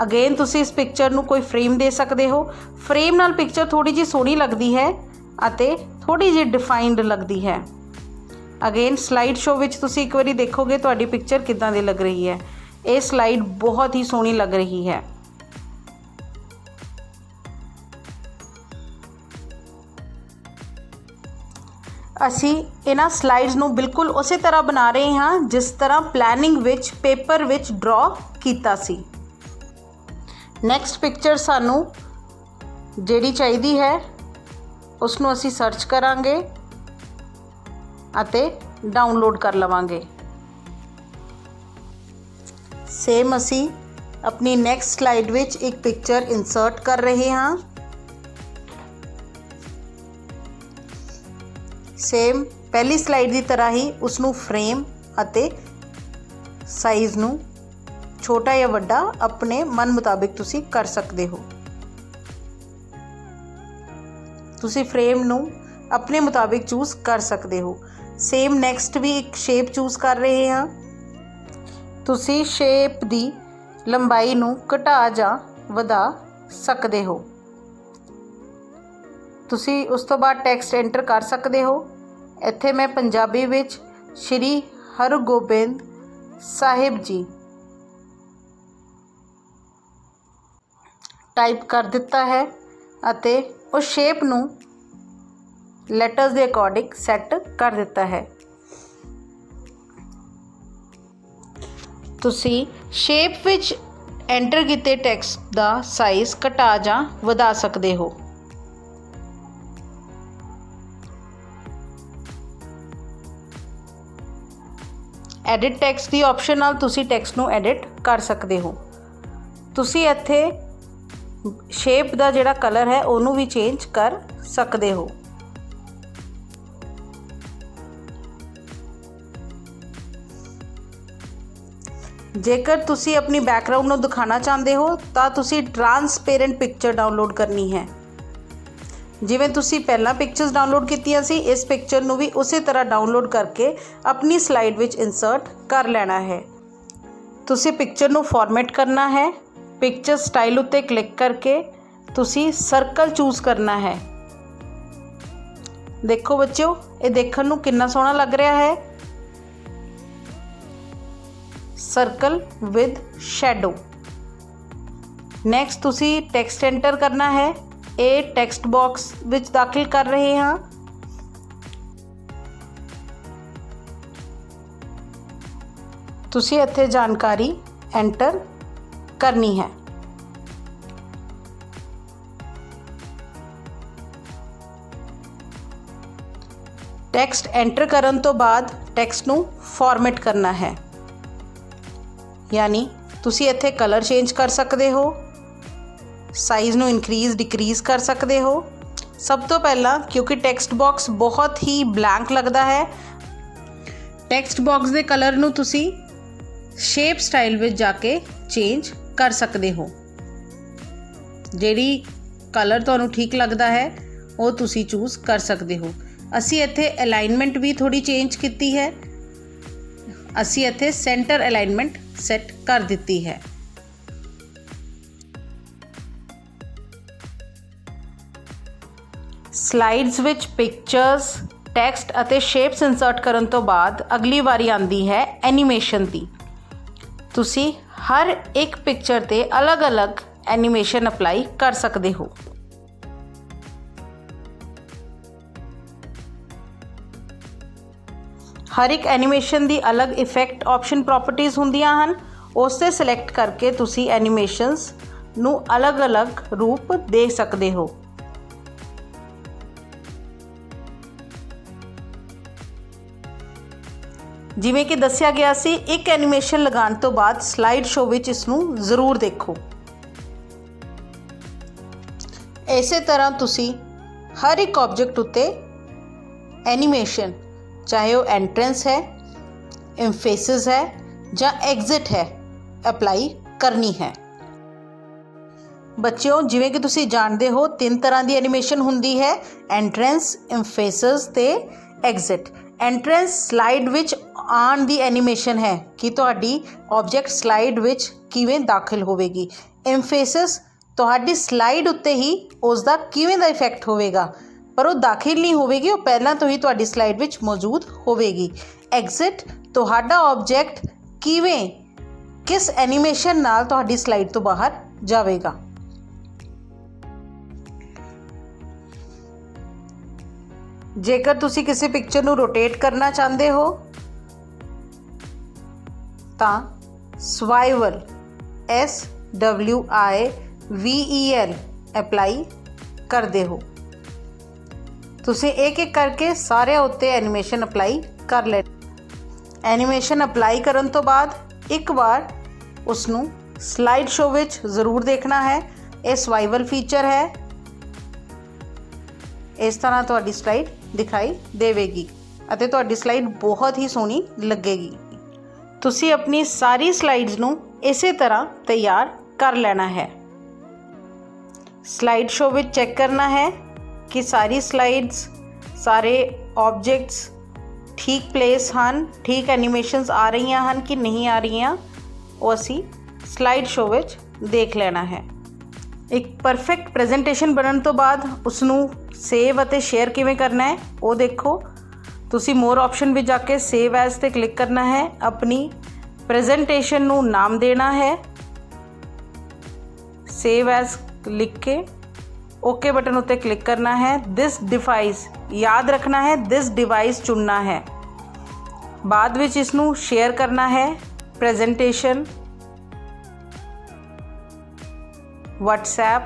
ਅਗੇਨ ਤੁਸੀਂ ਇਸ ਪਿਕਚਰ ਨੂੰ ਕੋਈ ਫਰੇਮ ਦੇ ਸਕਦੇ ਹੋ। ਫਰੇਮ ਨਾਲ ਪਿਕਚਰ ਥੋੜ੍ਹੀ ਜਿਹੀ ਸੋਹਣੀ ਲੱਗਦੀ ਹੈ ਅਤੇ ਥੋੜ੍ਹੀ ਜਿਹੀ ਡਿਫਾਈਨਡ ਲੱਗਦੀ ਹੈ। ਅਗੇਨ ਸਲਾਈਡ ਸ਼ੋ ਵਿੱਚ ਤੁਸੀਂ ਇੱਕ ਵਾਰੀ ਦੇਖੋਗੇ ਤੁਹਾਡੀ ਪਿਕਚਰ ਕਿੱਦਾਂ ਦੀ ਲੱਗ ਰਹੀ ਹੈ। ਇਹ ਸਲਾਈਡ ਬਹੁਤ ਹੀ ਸੋਹਣੀ ਲੱਗ ਰਹੀ ਹੈ। ਅਸੀਂ ਇਹਨਾਂ ਸਲਾਈਡਸ ਨੂੰ ਬਿਲਕੁਲ ਉਸੇ ਤਰ੍ਹਾਂ ਬਣਾ ਰਹੇ ਹਾਂ ਜਿਸ ਤਰ੍ਹਾਂ ਪਲੈਨਿੰਗ ਵਿੱਚ ਪੇਪਰ ਵਿੱਚ ਡਰਾ ਕੀਤਾ ਸੀ। ਨੈਕਸਟ ਪਿਕਚਰ ਸਾਨੂੰ ਜਿਹੜੀ ਚਾਹੀਦੀ ਹੈ ਉਸ ਨੂੰ ਅਸੀਂ ਸਰਚ ਕਰਾਂਗੇ ਅਤੇ ਡਾਊਨਲੋਡ ਕਰ ਲਵਾਂਗੇ। ਸੇਮ ਅਸੀਂ ਆਪਣੀ ਨੈਕਸਟ ਸਲਾਈਡ ਵਿੱਚ ਇੱਕ ਪਿਕਚਰ ਇਨਸਰਟ ਕਰ ਰਹੇ ਹਾਂ। ਸੇਮ ਪਹਿਲੀ ਸਲਾਈਡ ਦੀ ਤਰ੍ਹਾਂ ਹੀ ਉਸ ਨੂੰ ਫਰੇਮ ਅਤੇ ਸਾਈਜ਼ ਨੂੰ ਛੋਟਾ ਜਾਂ ਵੱਡਾ ਆਪਣੇ ਮਨ ਮੁਤਾਬਿਕ ਤੁਸੀਂ ਕਰ ਸਕਦੇ ਹੋ। ਤੁਸੀਂ ਫਰੇਮ ਨੂੰ ਆਪਣੇ ਮੁਤਾਬਿਕ ਚੂਜ਼ ਕਰ ਸਕਦੇ ਹੋ। ਸੇਮ ਨੈਕਸਟ ਵੀ ਇੱਕ ਸ਼ੇਪ ਚੂਜ਼ ਕਰ ਰਹੇ ਹਾਂ। ਤੁਸੀਂ ਸ਼ੇਪ ਦੀ ਲੰਬਾਈ ਨੂੰ ਘਟਾ ਜਾਂ ਵਧਾ ਸਕਦੇ ਹੋ। ਤੁਸੀਂ ਉਸ ਤੋਂ ਬਾਅਦ ਟੈਕਸਟ ਐਂਟਰ ਕਰ ਸਕਦੇ ਹੋ। ਇੱਥੇ ਮੈਂ ਪੰਜਾਬੀ ਵਿੱਚ ਸ਼੍ਰੀ ਹਰਗੋਬਿੰਦ ਸਾਹਿਬ ਜੀ ਟਾਈਪ ਕਰ ਦਿੱਤਾ ਹੈ ਅਤੇ ਉਸ ਸ਼ੇਪ ਨੂੰ ਲੈਟਰਸ ਦੇ ਅਕੋਰਡਿੰਗ ਸੈੱਟ ਕਰ ਦਿੱਤਾ ਹੈ। ਤੁਸੀਂ ਸ਼ੇਪ ਵਿੱਚ ਐਂਟਰ ਕੀਤੇ ਟੈਕਸਟ ਦਾ ਸਾਈਜ਼ ਘਟਾ ਜਾਂ ਵਧਾ ਸਕਦੇ ਹੋ। ਐਡਿਟ ਟੈਕਸਟ ਦੀ ਆਪਸ਼ਨ ਨਾਲ ਤੁਸੀਂ ਟੈਕਸਟ ਨੂੰ ਐਡਿਟ ਕਰ ਸਕਦੇ ਹੋ। ਤੁਸੀਂ ਇੱਥੇ ਸ਼ੇਪ ਦਾ ਜਿਹੜਾ ਕਲਰ ਹੈ ਉਹਨੂੰ ਵੀ ਚੇਂਜ ਕਰ ਸਕਦੇ ਹੋ। ਜੇਕਰ ਤੁਸੀਂ ਆਪਣੀ ਬੈਕਗਰਾਊਂਡ ਨੂੰ ਦਿਖਾਉਣਾ ਚਾਹੁੰਦੇ ਹੋ ਤਾਂ ਤੁਸੀਂ ਟਰਾਂਸਪੇਰੈਂਟ ਪਿਕਚਰ ਡਾਊਨਲੋਡ ਕਰਨੀ ਹੈ। ਜਿਵੇਂ ਤੁਸੀਂ ਪਹਿਲਾਂ ਪਿਕਚਰਸ ਡਾਊਨਲੋਡ ਕੀਤੀਆਂ ਸੀ, ਇਸ ਪਿਕਚਰ ਨੂੰ ਵੀ ਉਸੇ ਤਰ੍ਹਾਂ ਡਾਊਨਲੋਡ ਕਰਕੇ ਆਪਣੀ ਸਲਾਈਡ ਵਿੱਚ ਇਨਸਰਟ ਕਰ ਲੈਣਾ ਹੈ। ਤੁਸੀਂ ਪਿਕਚਰ ਨੂੰ ਫਾਰਮੈਟ ਕਰਨਾ ਹੈ। ਪਿਕਚਰ ਸਟਾਈਲ ਉੱਤੇ ਕਲਿੱਕ ਕਰਕੇ ਤੁਸੀਂ ਸਰਕਲ ਚੂਜ਼ ਕਰਨਾ ਹੈ। ਦੇਖੋ ਬੱਚਿਓ, ਇਹ ਦੇਖਣ ਨੂੰ ਕਿੰਨਾ ਸੋਹਣਾ ਲੱਗ ਰਿਹਾ ਹੈ। Circle with shadow. ਨੈਕਸਟ ਤੁਸੀਂ ਟੈਕਸਟ ਐਂਟਰ ਕਰਨਾ ਹੈ। ਇਹ ਟੈਕਸਟ ਬਾਕਸ ਵਿੱਚ ਦਾਖਲ ਕਰ ਰਹੇ ਹਾਂ। ਤੁਸੀਂ ਇੱਥੇ ਜਾਣਕਾਰੀ ਐਂਟਰ ਕਰਨੀ ਹੈ। ਟੈਕਸਟ ਐਂਟਰ ਕਰਨ ਤੋਂ ਬਾਅਦ ਟੈਕਸਟ ਨੂੰ ਫਾਰਮੈਟ ਕਰਨਾ ਹੈ। ਯਾਨੀ ਤੁਸੀਂ ਇੱਥੇ ਕਲਰ ਚੇਂਜ ਕਰ ਸਕਦੇ ਹੋ, ਸਾਈਜ਼ ਨੂੰ ਇਨਕਰੀਜ਼ ਡਿਕਰੀਜ਼ ਕਰ ਸਕਦੇ ਹੋ। ਸਭ ਤੋਂ ਪਹਿਲਾਂ ਕਿਉਂਕਿ ਟੈਕਸਟ ਬਾਕਸ ਬਹੁਤ ਹੀ ਬਲੈਂਕ ਲੱਗਦਾ ਹੈ, ਟੈਕਸਟ ਬਾਕਸ ਦੇ ਕਲਰ ਨੂੰ ਤੁਸੀਂ ਸ਼ੇਪ ਸਟਾਈਲ ਵਿੱਚ ਜਾ ਕੇ ਚੇਂਜ ਕਰ ਸਕਦੇ ਹੋ। ਜਿਹੜੀ ਕਲਰ ਤੁਹਾਨੂੰ ਠੀਕ ਲੱਗਦਾ ਹੈ ਉਹ ਤੁਸੀਂ ਚੂਜ਼ ਕਰ ਸਕਦੇ ਹੋ। ਅਸੀਂ ਇੱਥੇ ਅਲਾਈਨਮੈਂਟ ਵੀ ਥੋੜ੍ਹੀ ਚੇਂਜ ਕੀਤੀ ਹੈ। ਅਸੀਂ ਇੱਥੇ ਸੈਂਟਰ ਅਲਾਈਨਮੈਂਟ ਸੈੱਟ ਕਰ ਦਿੱਤੀ ਹੈ। ਸਲਾਈਡਸ ਵਿੱਚ ਪਿਕਚਰਸ, ਟੈਕਸਟ ਅਤੇ ਸ਼ੇਪਸ ਇਨਸਰਟ ਕਰਨ ਤੋਂ ਬਾਅਦ ਅਗਲੀ ਵਾਰੀ ਆਉਂਦੀ ਹੈ ਐਨੀਮੇਸ਼ਨ ਦੀ। ਤੁਸੀਂ ਹਰ ਇੱਕ ਪਿਕਚਰ 'ਤੇ ਅਲੱਗ-ਅਲੱਗ ਐਨੀਮੇਸ਼ਨ ਅਪਲਾਈ ਕਰ ਸਕਦੇ ਹੋ। ਹਰ ਇੱਕ ਐਨੀਮੇਸ਼ਨ ਦੀ ਅਲੱਗ ਇਫੈਕਟ ਆਪਸ਼ਨ ਪ੍ਰੋਪਰਟੀਜ਼ ਹੁੰਦੀਆਂ ਹਨ। ਉਸ 'ਤੇ ਸਿਲੈਕਟ ਕਰਕੇ ਤੁਸੀਂ ਐਨੀਮੇਸ਼ਨਸ ਨੂੰ ਅਲੱਗ-ਅਲੱਗ ਰੂਪ ਦੇ ਸਕਦੇ ਹੋ। ਜਿਵੇਂ ਕਿ ਦੱਸਿਆ ਗਿਆ ਸੀ, ਇੱਕ ਐਨੀਮੇਸ਼ਨ ਲਗਾਉਣ ਤੋਂ ਬਾਅਦ ਸਲਾਈਡ ਸ਼ੋ ਵਿੱਚ ਇਸ ਨੂੰ ਜ਼ਰੂਰ ਦੇਖੋ। ਇਸੇ ਤਰ੍ਹਾਂ ਤੁਸੀਂ ਹਰ ਇੱਕ ਆਬਜੈਕਟ ਉੱਤੇ ਐਨੀਮੇਸ਼ਨ, ਚਾਹੇ ਉਹ ਐਂਟਰੈਂਸ ਹੈ, ਐਮਫੇਸਿਸ ਹੈ ਜਾਂ ਐਗਜ਼ਿਟ ਹੈ, ਅਪਲਾਈ ਕਰਨੀ ਹੈ। ਬੱਚਿਓ, ਜਿਵੇਂ ਕਿ ਤੁਸੀਂ ਜਾਣਦੇ ਹੋ 3 ਤਰ੍ਹਾਂ ਦੀ ਐਨੀਮੇਸ਼ਨ ਹੁੰਦੀ ਹੈ, ਐਂਟਰੈਂਸ, ਇੰਫੇਸਸ ਤੇ ਐਗਜ਼ਿਟ। ਐਂਟਰੈਂਸ ਸਲਾਈਡ ਵਿੱਚ ਆਉਣ ਦੀ ਐਨੀਮੇਸ਼ਨ ਹੈ ਕਿ ਤੁਹਾਡੀ ਆਬਜੈਕਟ ਸਲਾਈਡ ਵਿੱਚ ਕਿਵੇਂ ਦਾਖਲ ਹੋਵੇਗੀ। ਇੰਫੇਸਸ ਤੁਹਾਡੀ ਸਲਾਈਡ ਉੱਤੇ ਹੀ ਉਸ ਦਾ ਕਿਵੇਂ ਦਾ ਇਫੈਕਟ ਹੋਵੇਗਾ, ਪਰ ਉਹ ਦਾਖਲ ਨਹੀਂ ਹੋਵੇਗੀ, ਉਹ ਪਹਿਲਾਂ ਤੋਂ ਹੀ ਤੁਹਾਡੀ ਸਲਾਈਡ ਵਿੱਚ ਮੌਜੂਦ ਹੋਵੇਗੀ। ਐਗਜ਼ਿਟ ਤੁਹਾਡਾ ਆਬਜੈਕਟ ਕਿਵੇਂ, ਕਿਸ ਐਨੀਮੇਸ਼ਨ ਨਾਲ ਤੁਹਾਡੀ ਸਲਾਈਡ ਤੋਂ ਬਾਹਰ ਜਾਵੇਗਾ। ਜੇਕਰ ਤੁਸੀਂ ਕਿਸੇ ਪਿਕਚਰ ਨੂੰ ਰੋਟੇਟ ਕਰਨਾ ਚਾਹੁੰਦੇ ਹੋ ਤਾਂ ਸਵਾਈਵਲ SWIVEL ਅਪਲਾਈ ਕਰਦੇ ਹੋ। ਤੁਸੀਂ ਇੱਕ ਇੱਕ ਕਰਕੇ ਸਾਰਿਆਂ ਉੱਤੇ ਐਨੀਮੇਸ਼ਨ ਅਪਲਾਈ ਕਰ ਲੈ। ਐਨੀਮੇਸ਼ਨ ਅਪਲਾਈ ਕਰਨ ਤੋਂ ਬਾਅਦ ਇੱਕ ਵਾਰ ਉਸ ਨੂੰ ਸਲਾਈਡ ਸ਼ੋ ਵਿੱਚ ਜ਼ਰੂਰ ਦੇਖਣਾ ਹੈ। ਇਹ ਸਵਾਈਵਲ ਫੀਚਰ ਹੈ। ਇਸ ਤਰ੍ਹਾਂ ਤੁਹਾਡੀ ਸਲਾਈਡ ਦਿਖਾਈ ਦੇਵੇਗੀ ਅਤੇ ਤੁਹਾਡੀ ਸਲਾਈਡ ਬਹੁਤ ਹੀ ਸੋਹਣੀ ਲੱਗੇਗੀ। ਤੁਸੀਂ ਆਪਣੀ ਸਾਰੀ ਸਲਾਈਡਸ ਨੂੰ ਇਸੇ ਤਰ੍ਹਾਂ ਤਿਆਰ ਕਰ ਲੈਣਾ ਹੈ। ਸਲਾਈਡ ਸ਼ੋ ਵਿੱਚ ਚੈੱਕ ਕਰਨਾ ਹੈ ਕਿ ਸਾਰੀ ਸਲਾਈਡਸ, ਸਾਰੇ ਆਬਜੈਕਟਸ ਠੀਕ ਪਲੇਸ ਹਨ, ਠੀਕ ਐਨੀਮੇਸ਼ਨਸ ਆ ਰਹੀਆਂ ਹਨ ਕਿ ਨਹੀਂ ਆ ਰਹੀਆਂ, ਉਹ ਅਸੀਂ ਸਲਾਈਡ ਸ਼ੋ ਵਿੱਚ ਦੇਖ ਲੈਣਾ ਹੈ। ਇੱਕ ਪਰਫੈਕਟ ਪ੍ਰੈਜੈਂਟੇਸ਼ਨ ਬਣਨ ਤੋਂ ਬਾਅਦ ਉਸ ਨੂੰ ਸੇਵ ਅਤੇ ਸ਼ੇਅਰ ਕਿਵੇਂ ਕਰਨਾ ਹੈ ਉਹ ਦੇਖੋ। ਤੁਸੀਂ ਮੋਰ ਆਪਸ਼ਨ ਵਿੱਚ ਜਾ ਕੇ ਸੇਵ ਐਜ਼ 'ਤੇ ਕਲਿੱਕ ਕਰਨਾ ਹੈ। ਆਪਣੀ ਪ੍ਰੈਜੈਂਟੇਸ਼ਨ ਨੂੰ ਨਾਮ ਦੇਣਾ ਹੈ। ਸੇਵ ਐਜ਼ ਲਿਖ ਕੇ ਓਕੇ ਬਟਨ ਉੱਤੇ ਕਲਿੱਕ ਕਰਨਾ ਹੈ। ਦਿਸ ਡਿਵਾਈਸ ਯਾਦ ਰੱਖਣਾ ਹੈ, ਦਿਸ ਡਿਵਾਈਸ ਚੁਣਨਾ ਹੈ। ਬਾਅਦ ਵਿੱਚ ਇਸ ਨੂੰ ਸ਼ੇਅਰ ਕਰਨਾ ਹੈ। ਪ੍ਰੈਜੈਂਟੇਸ਼ਨ WhatsApp,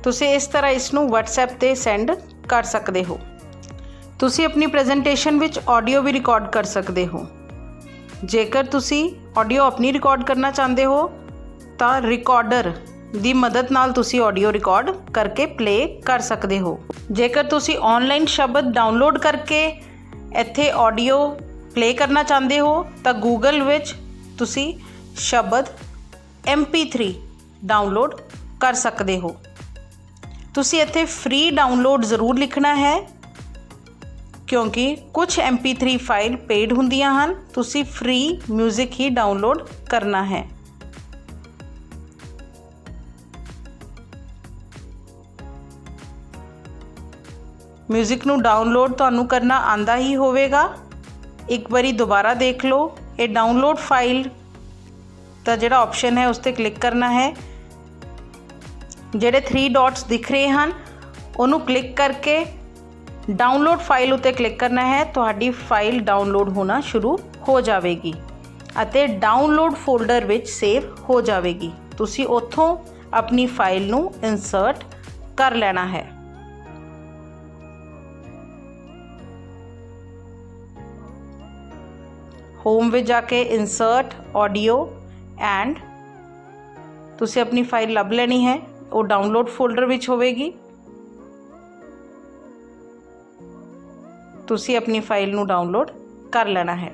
ਤੁਸੀਂ ਇਸ ਤਰ੍ਹਾਂ ਇਸ ਨੂੰ WhatsApp 'ਤੇ ਸੈਂਡ ਕਰ ਸਕਦੇ ਹੋ। ਤੁਸੀਂ ਆਪਣੀ ਪ੍ਰੈਜੈਂਟੇਸ਼ਨ ਵਿੱਚ ਆਡੀਓ ਵੀ ਰਿਕਾਰਡ ਕਰ ਸਕਦੇ ਹੋ। ਜੇਕਰ ਤੁਸੀਂ ਆਡੀਓ ਆਪਣੀ ਰਿਕਾਰਡ ਕਰਨਾ ਚਾਹੁੰਦੇ ਹੋ ਤਾਂ ਰਿਕਾਰਡਰ ਦੀ ਮਦਦ ਨਾਲ ਤੁਸੀਂ ਆਡੀਓ ਰਿਕਾਰਡ ਕਰਕੇ ਪਲੇ ਕਰ ਸਕਦੇ ਹੋ। ਜੇਕਰ ਤੁਸੀਂ ਆਨਲਾਈਨ ਸ਼ਬਦ ਡਾਊਨਲੋਡ ਕਰਕੇ ਇੱਥੇ ਆਡੀਓ ਪਲੇ ਕਰਨਾ ਚਾਹੁੰਦੇ ਹੋ ਤਾਂ ਗੂਗਲ ਵਿੱਚ ਤੁਸੀਂ ਸ਼ਬਦ MP3 ਡਾਊਨਲੋਡ ਕਰ ਸਕਦੇ ਹੋ। ਤੁਸੀਂ ਇੱਥੇ ਫ੍ਰੀ ਡਾਊਨਲੋਡ ਜ਼ਰੂਰ ਲਿਖਣਾ ਹੈ ਕਿਉਂਕਿ ਕੁਝ MP3 ਫਾਈਲ ਪੇਡ ਹੁੰਦੀਆਂ ਹਨ। ਤੁਸੀਂ ਫ੍ਰੀ ਮਿਊਜ਼ਿਕ ਹੀ ਡਾਊਨਲੋਡ ਕਰਨਾ ਹੈ। ਮਿਊਜ਼ਿਕ ਨੂੰ ਡਾਊਨਲੋਡ ਤੁਹਾਨੂੰ ਕਰਨਾ ਆਂਦਾ ਹੀ ਹੋਵੇਗਾ। ਇੱਕ ਵਾਰੀ ਦੁਬਾਰਾ ਦੇਖ ਲਓ। ਇਹ ਡਾਊਨਲੋਡ ਫਾਈਲ ਦਾ ਜਿਹੜਾ ਆਪਸ਼ਨ ਹੈ ਉਸ 'ਤੇ ਕਲਿੱਕ ਕਰਨਾ ਹੈ। ਜਿਹੜੇ 3 ਡਾਟਸ ਦਿਖ ਰਹੇ ਹਨ ਉਹਨੂੰ ਕਲਿੱਕ ਕਰਕੇ ਡਾਊਨਲੋਡ ਫਾਈਲ ਉੱਤੇ ਕਲਿੱਕ ਕਰਨਾ ਹੈ। ਤੁਹਾਡੀ ਫਾਈਲ ਡਾਊਨਲੋਡ ਹੋਣਾ ਸ਼ੁਰੂ ਹੋ ਜਾਵੇਗੀ ਅਤੇ ਡਾਊਨਲੋਡ ਫੋਲਡਰ ਵਿੱਚ ਸੇਵ ਹੋ ਜਾਵੇਗੀ। ਤੁਸੀਂ ਉੱਥੋਂ ਆਪਣੀ ਫਾਈਲ ਨੂੰ ਇਨਸਰਟ ਕਰ ਲੈਣਾ ਹੈ। ਹੋਮ ਵਿੱਚ ਜਾ ਕੇ ਇਨਸਰਟ ਆਡੀਓ ਐਂਡ ਤੁਸੀਂ ਆਪਣੀ ਫਾਈਲ ਲੱਭ ਲੈਣੀ ਹੈ। ਉਹ ਡਾਊਨਲੋਡ ਫੋਲਡਰ ਵਿੱਚ ਹੋਵੇਗੀ। ਤੁਸੀਂ ਆਪਣੀ ਫਾਈਲ ਨੂੰ ਡਾਊਨਲੋਡ ਕਰ ਲੈਣਾ ਹੈ।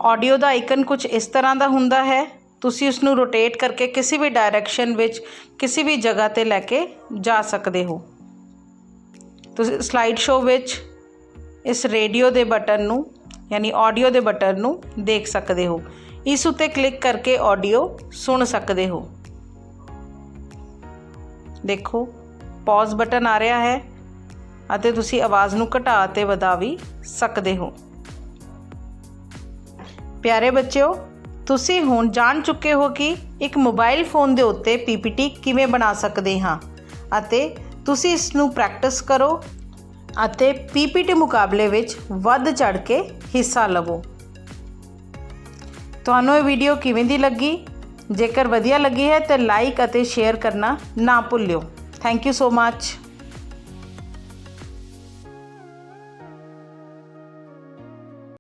ਆਡੀਓ ਦਾ ਆਈਕਨ ਕੁਝ ਇਸ ਤਰ੍ਹਾਂ ਦਾ ਹੁੰਦਾ ਹੈ। ਤੁਸੀਂ ਉਸ ਨੂੰ ਰੋਟੇਟ ਕਰਕੇ ਕਿਸੇ ਵੀ ਡਾਇਰੈਕਸ਼ਨ ਵਿੱਚ ਕਿਸੇ ਵੀ ਜਗ੍ਹਾ 'ਤੇ ਲੈ ਕੇ ਜਾ ਸਕਦੇ ਹੋ। ਤੁਸੀਂ ਸਲਾਈਡ ਸ਼ੋ ਵਿੱਚ ਇਸ ਰੇਡੀਓ ਦੇ ਬਟਨ ਨੂੰ ਯਾਨੀ ਆਡੀਓ ਦੇ ਬਟਨ ਨੂੰ ਦੇਖ ਸਕਦੇ ਹੋ। ਇਸ ਉੱਤੇ ਕਲਿੱਕ ਕਰਕੇ ਆਡੀਓ ਸੁਣ ਸਕਦੇ ਹੋ। ਦੇਖੋ ਪੌਜ਼ ਬਟਨ ਆ ਰਿਹਾ ਹੈ ਅਤੇ ਤੁਸੀਂ ਆਵਾਜ਼ ਨੂੰ ਘਟਾ ਅਤੇ ਵਧਾ ਵੀ ਸਕਦੇ ਹੋ। ਪਿਆਰੇ ਬੱਚਿਓ, ਤੁਸੀਂ ਹੁਣ ਜਾਣ ਚੁੱਕੇ ਹੋ ਕਿ ਇੱਕ ਮੋਬਾਈਲ ਫੋਨ ਦੇ ਉੱਤੇ PPT ਕਿਵੇਂ ਬਣਾ ਸਕਦੇ ਹਾਂ ਅਤੇ ਤੁਸੀਂ ਇਸ ਨੂੰ ਪ੍ਰੈਕਟਿਸ ਕਰੋ ਅਤੇ PPT ਮੁਕਾਬਲੇ ਵਿੱਚ ਵੱਧ ਚੜ੍ਹ ਕੇ ਹਿੱਸਾ ਲਵੋ। ਤੁਹਾਨੂੰ ਇਹ ਵੀਡੀਓ ਕਿਵੇਂ ਦੀ ਲੱਗੀ? ਜੇਕਰ ਵਧੀਆ ਲੱਗੀ ਹੈ ਤਾਂ ਲਾਈਕ ਅਤੇ ਸ਼ੇਅਰ ਕਰਨਾ ਨਾ ਭੁੱਲਿਓ। Thank you so much.